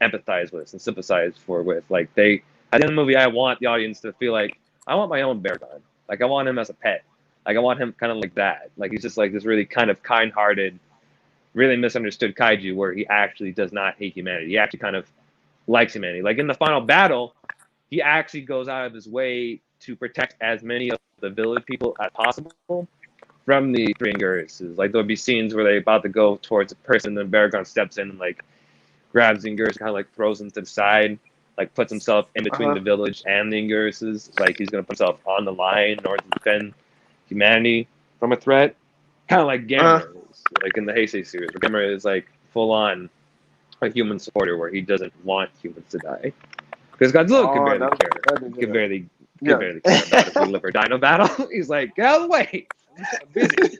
empathize with and sympathize with. Like at the end of the movie, I want the audience to feel like I want my own Baragon. Like I want him as a pet. Like I want him kind of like that. Like he's just like this really kind of kind-hearted, really misunderstood kaiju where he actually does not hate humanity. He actually kind of likes humanity. Like in the final battle, he actually goes out of his way to protect as many of the village people as possible from the three Ingurises. Like there'll be scenes where they're about to go towards a person, and then Baragon steps in and like grabs the Ingurises, kind of like throws them to the side, like puts himself in between the village and the Ingurises. Like he's gonna put himself on the line in order to defend humanity from a threat. Kind of like Gamera is, like in the Heisei series, where Gamera is like full on a human supporter, where he doesn't want humans to die. Because Godzilla could barely care. He could barely care about if we live or die in a battle. He's like, get out of the way. I'm busy.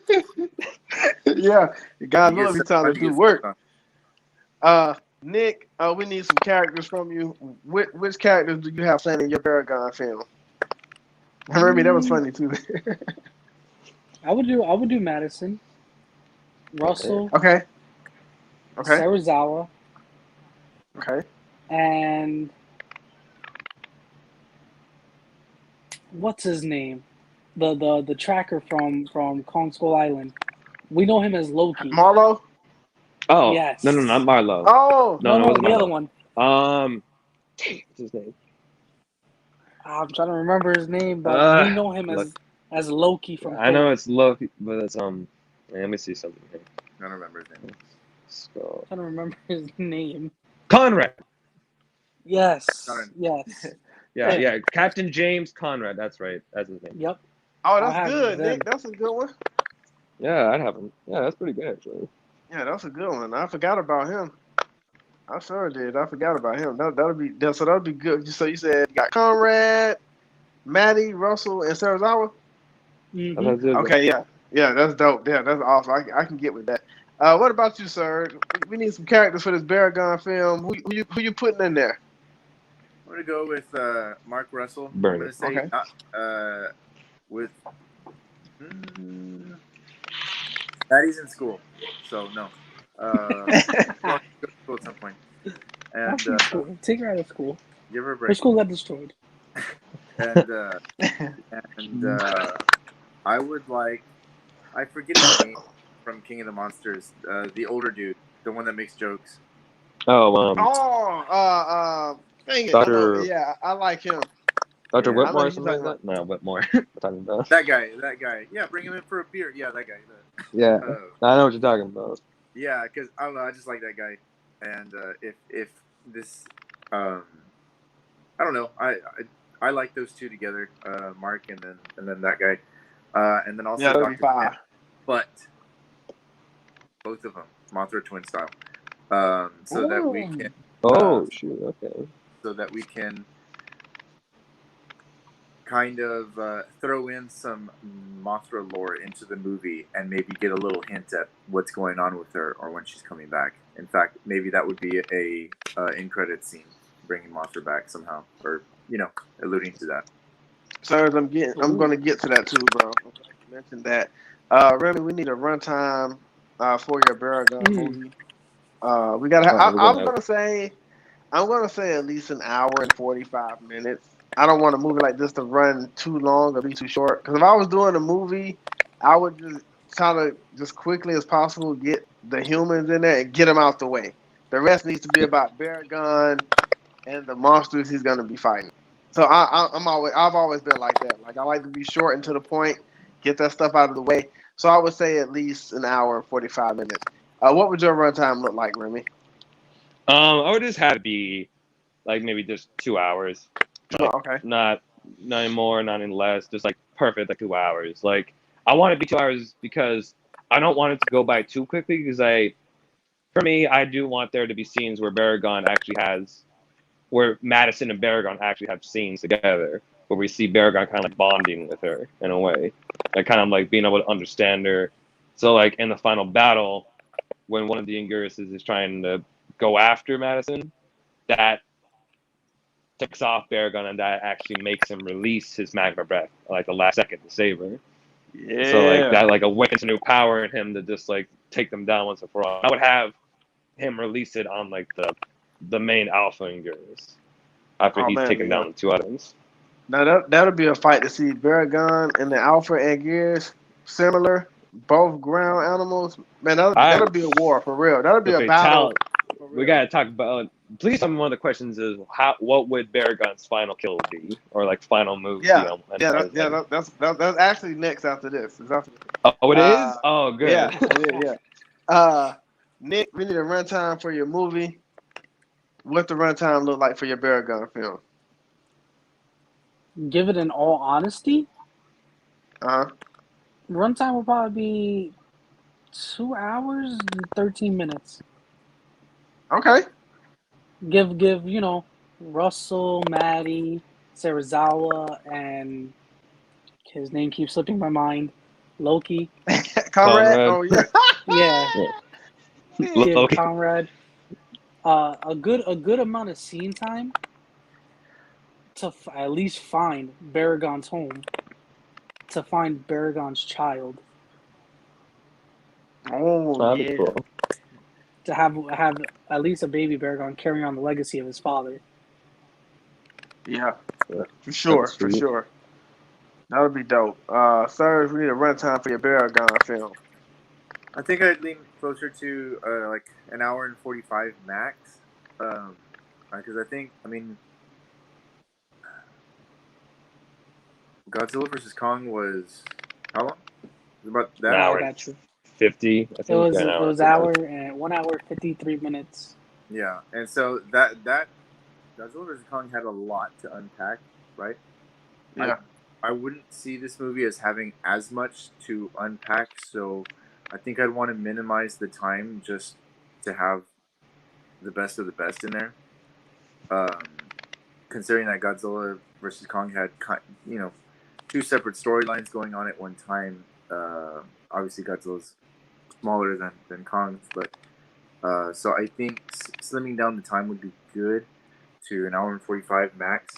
Yeah, Godzilla be trying to do work. Nick, we need some characters from you. Which characters do you have playing in your Baragon film? Remy, that was funny too. I would do Madison, Russell, Okay. Serizawa, Okay. and what's his name? The tracker from Kong Skull Island. We know him as Loki. Marlo? Oh, yes. No, not Marlo. Oh, no, it wasn't the Marlo. other one. What's his name? I'm trying to remember his name, but we know him as Loki from. I know it's Loki, but it's let me see something here. I don't remember his name. I'm trying to remember his name. Conrad. Yes. Conrad. Yes. Yeah. Captain James Conrad. That's right. That's his name. Yep. Oh, that's good, Nick. That's a good one. Yeah, I'd have him. Yeah, that's pretty good actually. Yeah, that's a good one. I forgot about him. I sure did. I forgot about him. That'll be good. So you said you got Conrad, Maddie, Russell, and Serizawa? Mm-hmm. Okay, yeah, that's dope. Yeah, that's awesome. I can get with that. What about you, sir? We need some characters for this Baragon film. Who you putting in there? I'm gonna go with Mark Russell. Burn I'm gonna it. say with Daddy's in school, so no. Go to school at some point. And take her out of school. Give her a break. Her school got destroyed. And I would like, I forget his name from King of the Monsters. The older dude, the one that makes jokes. Oh, dang it. Dr. Yeah, I like him. Dr. Yeah, Whitmore I or something like that? No, Whitmore. We're talking about. That guy. Yeah, bring him in for a beer. Yeah, that guy. Yeah, I know what you're talking about. Yeah, because I don't know, I just like that guy. And if this, I don't know, I like those two together, Mark and then that guy, and then also Dr. Pan, but both of them Mothra twin style, so that we can. Shoot! Okay. So that we can kind of throw in some Mothra lore into the movie and maybe get a little hint at what's going on with her or when she's coming back. In fact, maybe that would be a in-credit scene, bringing Mothra back somehow, or alluding to that. So I'm going to get to that too, bro. You mentioned that. Remy, we need a runtime for your Baragon movie. We got. I'm going to say at least an hour and 45 minutes. I don't want a movie like this to run too long or be too short. Because if I was doing a movie, I would just try to just quickly as possible get the humans in there and get them out the way. The rest needs to be about Baragon and the monsters he's going to be fighting. So I've always been like that. Like I like to be short and to the point, get that stuff out of the way. So I would say at least an hour and 45 minutes. What would your runtime look like, Remy? I would just have to be like maybe just 2 hours. Like, okay. Not any more, not any less. Just like perfect, like 2 hours. Like I want it to be 2 hours because I don't want it to go by too quickly. Because for me, I do want there to be scenes where where Madison and Baragon actually have scenes together, where we see Baragon kind of like bonding with her in a way, like kind of like being able to understand her. So like in the final battle, when one of the Inguruses is trying to go after Madison, that takes off Baragon, and that actually makes him release his magma breath like the last second to save her. Yeah. So like that like awakens a new power in him to just like take them down once and for all. I would have him release it on like the main alpha Ingurus after he's taken down the two others. Now that'll be a fight to see Baragon and the alpha and Gears similar, both ground animals. Man, that'll be a war for real. That'll be a battle. We gotta talk about. Please tell me one of the questions is what would Baragon's final kill be, or like final move? Yeah, that's actually next after this. Oh, it is. Oh, good. Yeah. Nick, we need a runtime for your movie. What the runtime look like for your Baragon film? Give it in all honesty, Uh-huh. runtime will probably be 2 hours and 13 minutes. Okay. Give Russell, Maddie, Sarazawa, and his name keeps slipping my mind, Loki. Conrad. Oh yeah. Give Conrad a good amount of scene time to at least find Baragon's home, to find Baragon's child. Oh yeah. Cool. To have at least a baby Baragon carrying on the legacy of his father. Yeah, for sure. That would be dope. Serge, we need a runtime for your Baragon film. I think I'd lean closer to like an hour and 45 max, because I mean, Godzilla vs. Kong was how long? It was about that hour. I got you. 50. I think it was 1 hour 53 minutes. Yeah, and so that Godzilla vs. Kong had a lot to unpack, right? Yeah. I wouldn't see this movie as having as much to unpack, so I think I'd want to minimize the time just to have the best of the best in there. Considering that Godzilla vs. Kong had, two separate storylines going on at one time. Obviously, Godzilla's smaller than Kong's, but so I think slimming down the time would be good to an hour and 45 max.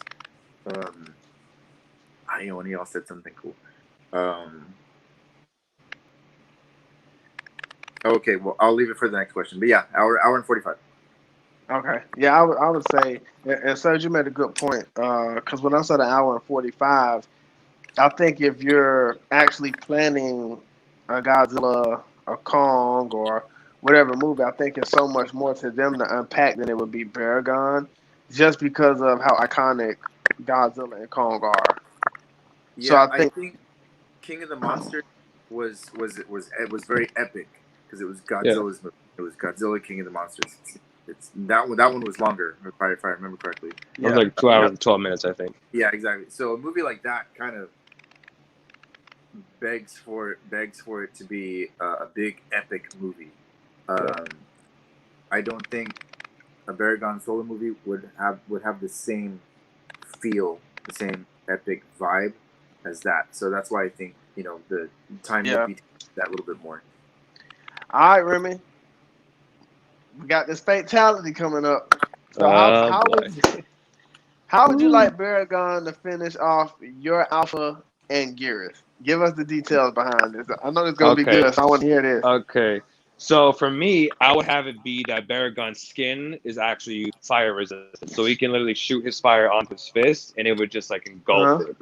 I know one of y'all said something cool. Okay, well, I'll leave it for the next question. But yeah, hour and 45. Okay. Yeah, I would say, and Serge, you made a good point. Because when I said an hour and 45, I think if you're actually planning a Godzilla, a Kong, or whatever movie, I think it's so much more to them to unpack than it would be Baragon, just because of how iconic Godzilla and Kong are. Yeah, so I think King of the Monsters was very epic because it was Godzilla's movie. It was Godzilla King of the Monsters. It's that one was longer, if I remember correctly. It was like 2 hours and 12 minutes, I think. Yeah, exactly. So a movie like that kind of begs for it to be a big epic movie. I don't think a Baragon solo movie would have the same feel, the same epic vibe as that. So that's why I think the time would be that little bit more. All right, Remy. We got this fatality coming up. So how would you like Baragon to finish off your Alpha and Geras? Give us the details behind this. I know it's going to be good, so I want to hear this. Okay. So for me, I would have it be that Baragon's skin is actually fire resistant. So he can literally shoot his fire onto his fist, and it would just like engulf it.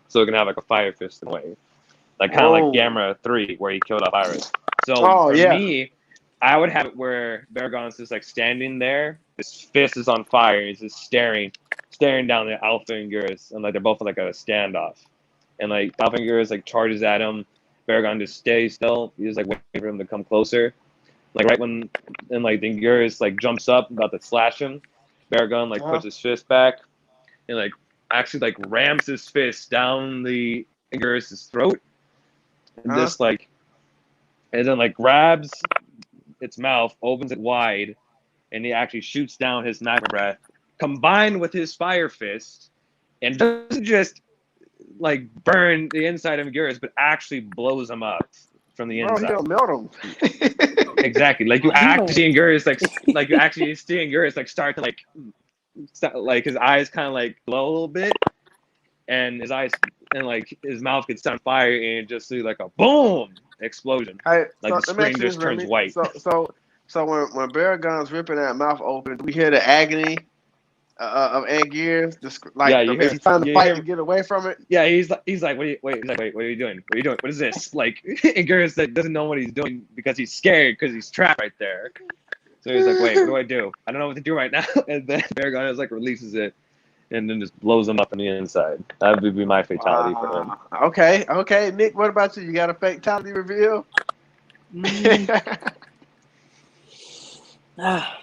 So it can have like a fire fist in a way. Like kind of like Gamera 3, where he killed off Iris. So for me, I would have it where Baragon's just like standing there, his fist is on fire, and he's just staring down the Alpha and Geras, and like they're both like a standoff. And like Alpha and Geras like charges at him, Baragon just stays still. He's just like waiting for him to come closer. Like right when the Geras like jumps up about to slash him, Baragon like puts his fist back and like actually like rams his fist down the Geras' throat, and just like, and then like grabs its mouth, opens it wide, and he actually shoots down his magma breath, combined with his fire fist, and doesn't just like burn the inside of Geras, but actually blows him up from the Bro, he inside. don't melt him. Exactly. Like you actually seeing Gurus like you actually seeing Gurus like start to like his eyes kind of like glow a little bit, and his eyes and like his mouth gets on fire, and it just see like a boom explosion. Hey, Like so the let me ask screen you this, just turns Remy. white. So when Baragon's ripping that mouth open, do we hear the agony of Angears? Yeah, Is he trying to fight hear to get away from it? Yeah, he's like, what are you doing? What are you doing? What is this? Like, and Gurus like doesn't know what he's doing because he's scared because he's trapped right there. So he's like, wait, what do I do? I don't know what to do right now. And then Baragon just like releases it, and then just blows him up on the inside. That would be my fatality for him. Okay, Nick. What about you? You got a fatality reveal?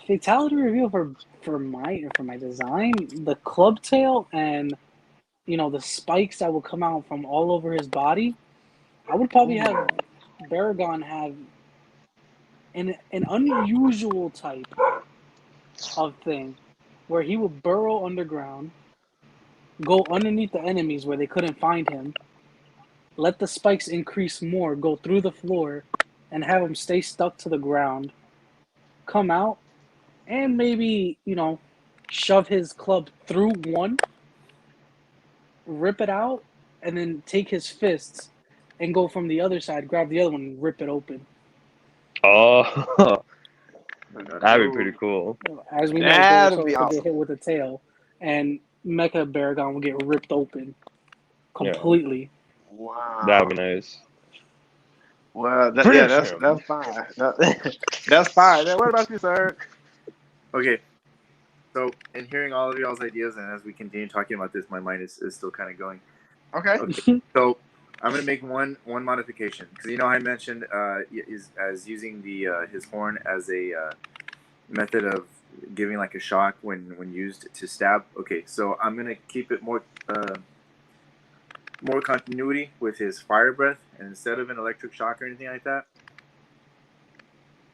Fatality reveal for my design, the club tail and the spikes that will come out from all over his body. I would probably have Baragon have an unusual type of thing where he would burrow underground, go underneath the enemies where they couldn't find him, let the spikes increase more, go through the floor, and have him stay stuck to the ground, come out, and maybe, shove his club through one, rip it out, and then take his fists and go from the other side, grab the other one, and rip it open. Oh, that'd be pretty cool. As we know, That'd be Gorosaurus will awesome. get hit with a tail, and Mecha Baragon will get ripped open completely. Wow. That'd be nice. Well, that's fine. That's fine. What about you, sir? Okay. So, in hearing all of y'all's ideas, and as we continue talking about this, my mind is still kind of going. Okay. So, I'm gonna make one modification because I mentioned as using the his horn as a method of giving like a shock when used to stab. Okay, so I'm gonna keep it more continuity with his fire breath, and instead of an electric shock or anything like that,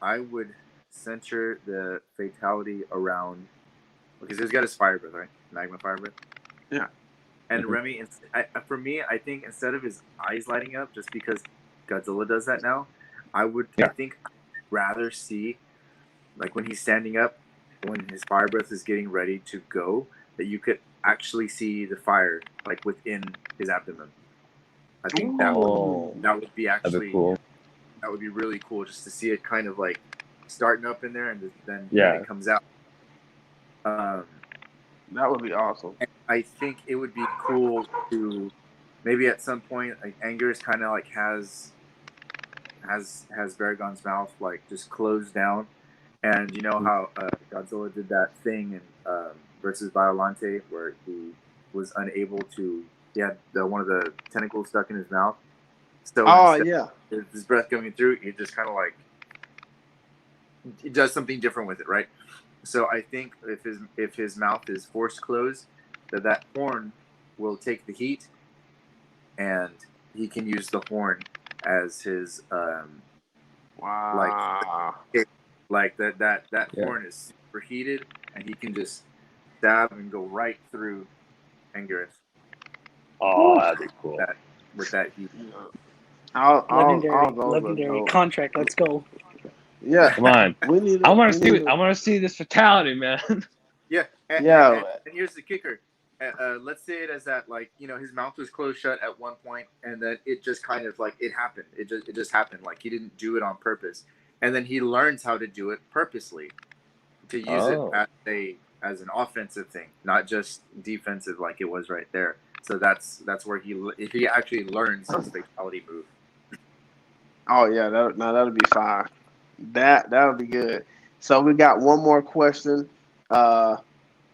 I would center the fatality around. Okay, so he's got his fire breath, right? Magma fire breath. Yeah. And Remy, for me, I think instead of his eyes lighting up, just because Godzilla does that now, I think rather see, like when he's standing up, when his fire breath is getting ready to go, that you could actually see the fire like within his abdomen. I think that would be actually that'd be cool. That would be really cool just to see it kind of like starting up in there and then it comes out. That would be awesome. I think it would be cool to maybe at some point, like Anger's kind of like has Baragon's mouth like just closed down, and you know how Godzilla did that thing in versus Violante where he was unable to. He had one of the tentacles stuck in his mouth. So his breath coming through, he just kind of like he does something different with it, right? So I think if his mouth is forced closed, that horn will take the heat, and he can use the horn as his like that horn is super heated, and he can just stab and go right through Anguirus. Oh, that'd be cool. With that heat. Legendary contract. Let's go. Yeah, come on. I want to see this fatality, man. Yeah, and here's the kicker. Let's say it as that, like, his mouth was closed shut at one point, and then it just kind of like it happened. It just happened. Like he didn't do it on purpose, and then he learns how to do it purposely to use it as an offensive thing, not just defensive like it was right there. So that's where he actually learns his fatality move. Oh yeah, that'll be fine. That'll be good. So we got one more question.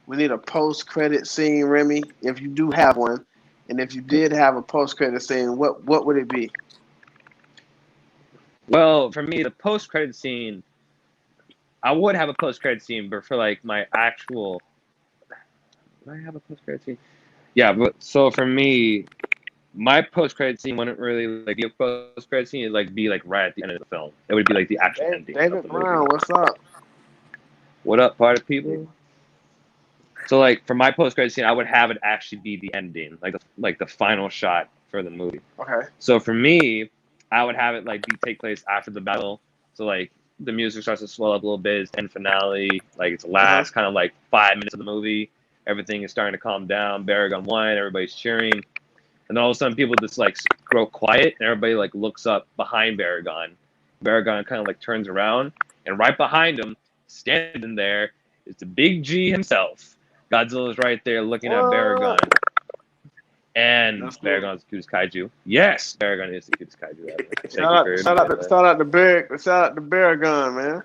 We need a post-credit scene, Remy, if you do have one, and if you did have a post-credit scene, what would it be? Well, for me, the post-credit scene, I would have a post-credit scene, but for like my actual, do I have a post-credit scene? Yeah, but so for me, my post-credit scene wouldn't really like be a post-credit scene. It'd like be like right at the end of the film. It would be like the actual ending. David Brown, what's up? What up, party people? So like for my post-credit scene, I would have it actually be the ending, like the final shot for the movie. Okay. So for me, I would have it like take place after the battle. So like the music starts to swell up a little bit. It's end finale. Like it's the last kind of like 5 minutes of the movie. Everything is starting to calm down. Baragon won. Everybody's cheering. And then all of a sudden people just like grow quiet and everybody like looks up behind Baragon. Baragon kind of like turns around and right behind him, standing there, is the big G himself. Godzilla's right there looking at Baragon. And Baragon's the cutest kaiju. Yes, Baragon is the cutest kaiju ever. Shout out to Baragon, man.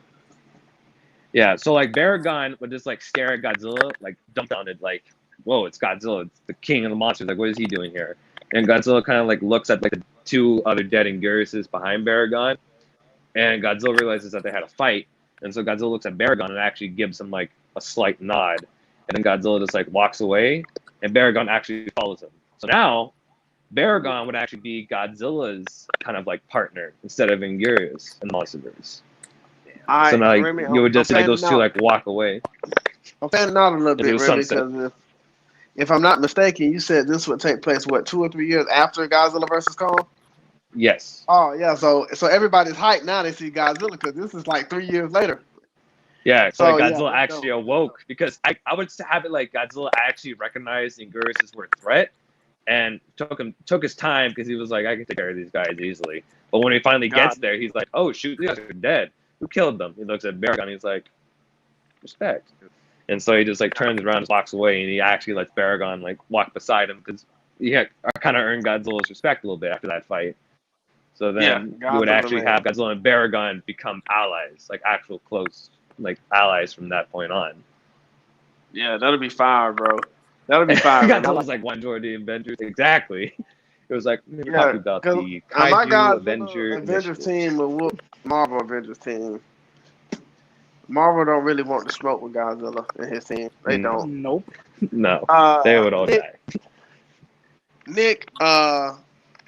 Yeah, so like Baragon would just like stare at Godzilla, like dumbfounded, like, whoa, it's Godzilla, it's the king of the monsters. Like, what is he doing here? And Godzilla kind of like looks at like the two other dead Anguruses behind Baragon, and Godzilla realizes that they had a fight, and so Godzilla looks at Baragon and actually gives him like a slight nod, and then Godzilla just like walks away, and Baragon actually follows him. So now, Baragon would actually be Godzilla's kind of like partner instead of Anguirus in MonsterVerse. So now like, you would just see like those two like walk away. I'm fanning out a little bit, Remy, because if I'm not mistaken, you said this would take place, what, 2 or 3 years after Godzilla vs. Kong? Yes. Oh, yeah, so everybody's hyped now they see Godzilla, because this is like 3 years later. Yeah, so like Godzilla actually awoke, because I would have it like Godzilla actually recognized Anguirus were a threat, and took his time, because he was like, I can take care of these guys easily. But when he finally gets there, he's like, oh, shoot, these guys are dead. Who killed them? He looks at Baragon, he's like, respect. And so he just like turns around and walks away, and he actually lets Baragon like walk beside him, because he had kind of earned Godzilla's respect a little bit after that fight. So then you would actually have Godzilla and Baragon become allies, like actual close like allies from that point on. Yeah, that'll be fire, bro. That'll be fire. Godzilla's like one of the Avengers. Exactly. It was like talking about the Kaiju Avengers team will whoop Marvel Avengers team. Marvel don't really want to smoke with Godzilla and his team. They don't. Nope. No. They would all die. Nick,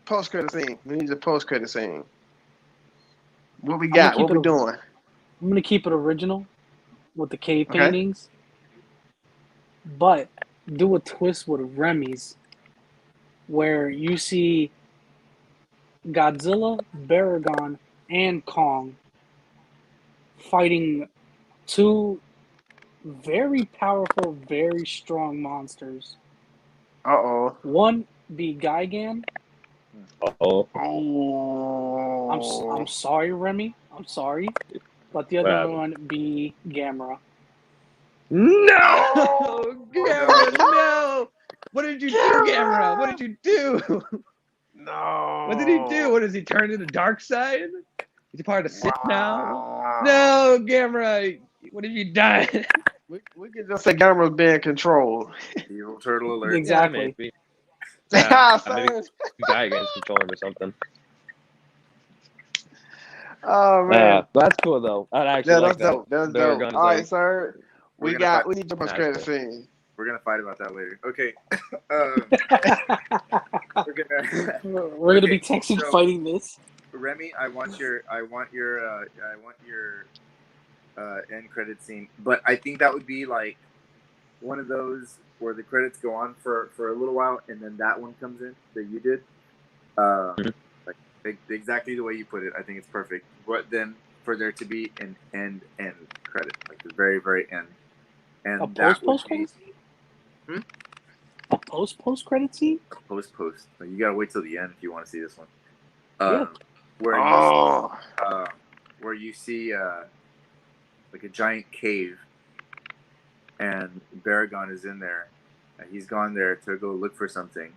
post-credit scene. We need a post-credit scene. What we got? What we doing? I'm going to keep it original with the cave paintings. But do a twist with Remy's where you see Godzilla, Baragon, and Kong fighting two very powerful, very strong monsters. Uh-oh. One be Gigan. Uh-oh. Oh. I'm sorry, Remy. I'm sorry. But the other one be Gamera. No! Gamera, no! What did you do, Gamera? What did you do? No. What did he do? What does he turn into Dark Side? Is he part of the Sith now? No, Gamera, what have you done? We can just say Gamera's being controlled. Evil turtle alert. Exactly. Yeah, maybe Gigan's controlling or something. Oh man, that's cool though. I'd actually like that. Dope. That's dope. All right, sir. We need to post-credit scene. We're gonna fight about that later. Okay. We're gonna be texting fighting this. Remy, I want your end credit scene, but I think that would be like one of those where the credits go on for a little while and then that one comes in that you did. Like exactly the way you put it. I think it's perfect. But then for there to be an end credit, like the very, very end. And a post credit scene? A post credit scene? Post. Like, you gotta wait till the end if you want to see this one. Where you see like a giant cave, and Baragon is in there, and he's gone there to go look for something,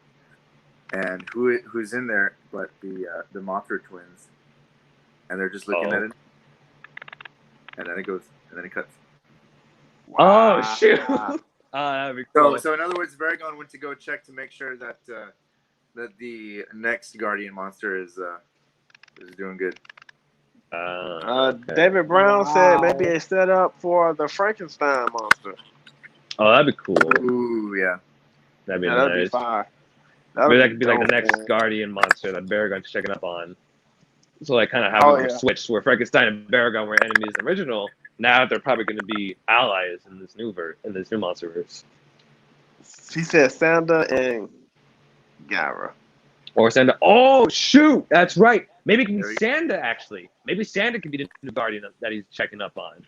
and who's in there but the Mothra twins, and they're just looking at it, and then it cuts. Wow. Oh shoot! That'd be cool. So in other words, Baragon went to go check to make sure that that the next Guardian monster is doing good. Okay. David Brown said maybe a setup for the Frankenstein monster. Oh, that'd be cool. Ooh, yeah. That'd be That'd nice. be fire. Maybe that could be like the next Guardian monster that Baragon's checking up on. So like kind of have a switch where Frankenstein and Baragon were enemies in the original. Now they're probably going to be allies in this new MonsterVerse. She said Sanda and Gara. Or Sanda. Oh shoot, that's right. Maybe it can be Santa, actually. Maybe Santa could be the new guardian that he's checking up on.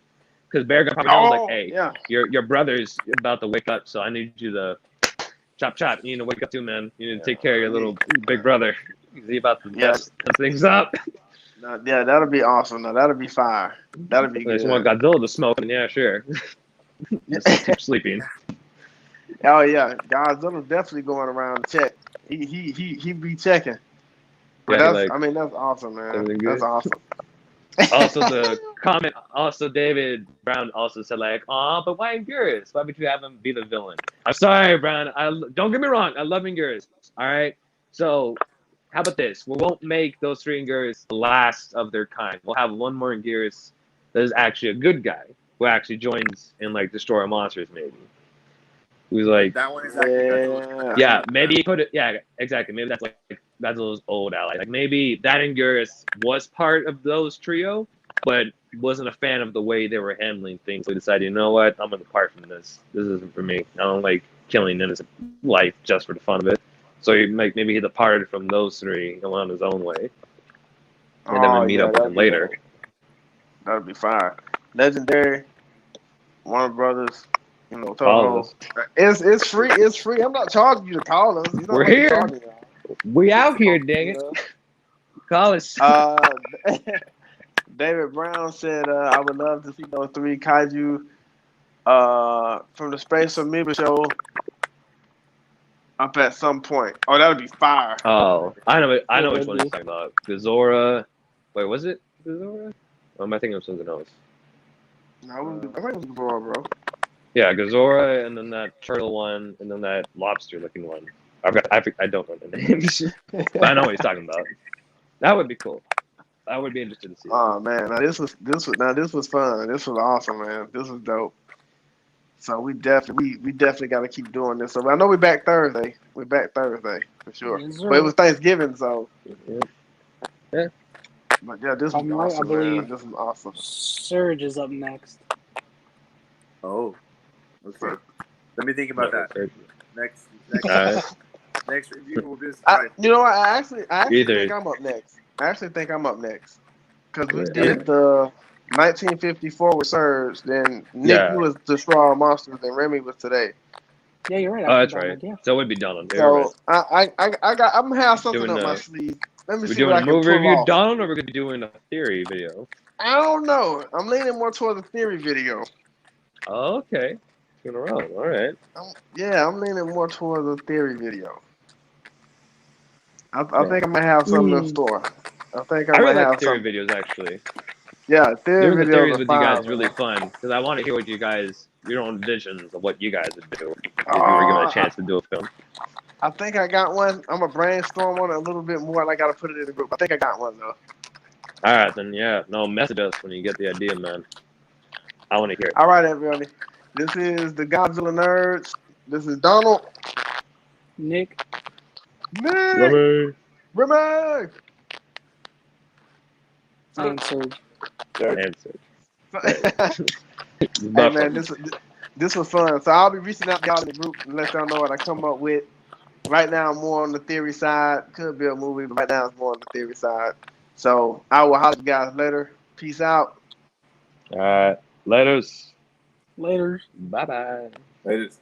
Because Baragon probably knows, like, hey, your brother's about to wake up, so I need you to chop. You need to wake up too, man. You need to take care of your little big brother. He's about to mess things up. Yeah, that'll be awesome. No, that'll be fire. That'll be I good. just want Godzilla to smoke, and yeah, sure. Just keep sleeping. Oh yeah, Godzilla's definitely going around to check. He be checking. But that's awesome, man. That's awesome. Also, the comment. Also, David Brown also said like, "Aw, but why Anguirus? Why would you have him be the villain?" I'm sorry, Brown. Don't get me wrong. I love Anguirus. All right. So, how about this? We won't make those 3 Anguirus the last of their kind. We'll have one more Anguirus that is actually a good guy who actually joins in like destroy monsters, maybe. Who's like that one is actually maybe he put it. Yeah, exactly. Maybe that's like Godzilla's old ally. Like maybe that Anguirus was part of those trio, but wasn't a fan of the way they were handling things. So he decided, you know what, I'm gonna depart from this. This isn't for me. I don't like killing innocent life just for the fun of it. So maybe he departed from those 3 and went on his own way. And then we meet up with him later. That'd be fire. Legendary, Warner Brothers. You know, Toho. It's free. It's free. I'm not charging you to call us. We're here. We out here, dang it. Call us. David Brown said, "I would love to see those 3 kaiju from the Space Amoeba show up at some point." Oh, that would be fire. Oh, I know which one you're talking about. Gazora. Wait, was it Gazora? Or am I thinking of something else? No, I think it was Gazora, bro. Yeah, Gazora, and then that turtle one, and then that lobster-looking one. I don't know the names, but I know what he's talking about. That would be cool. I would be interested to see. Oh man, this was fun. This was awesome, man. This was dope. So we definitely got to keep doing this. So I know we're back Thursday. We're back Thursday for sure. Yes, but it was Thanksgiving, so yeah. But yeah, this was awesome, man. This was awesome. Surge is up next. Oh. Okay. Let me think about that. Next review will be. You know what? I actually think I'm up next. Because we did the 1954 with Surge, then Nick was Destroy All Monsters, and Remy was today. Yeah, you're right. Oh, that's right. Yeah. So it would be Donald. So I'm gonna have something up my sleeve. Let me see what I can pull off. We're doing a movie review, Donald, or we're gonna be doing a theory video? I don't know. I'm leaning more towards a theory video. Oh, okay. In a row. All right. I'm leaning more towards a theory video. I think I might have something in store. I think I might really have like theory videos, actually. Yeah, theory videos. Theories with you guys is really fun because I want to hear what your own visions of what you guys would do if you were given a chance to do a film. I think I got one. I'm gonna brainstorm on it a little bit more, and I gotta put it in the group. I think I got one though. All right, then message us when you get the idea, man. I want to hear it. All right, everybody. This is the GodzillaNerds. This is Donald. Nick. Remy. Answered. Hey man, this was fun. So I'll be reaching out to y'all in the group and let y'all know what I come up with. Right now, I'm more on the theory side. Could be a movie, but right now it's more on the theory side. So I will holler at you guys later. Peace out. All right. Laters. Laters. Bye-bye. Laters.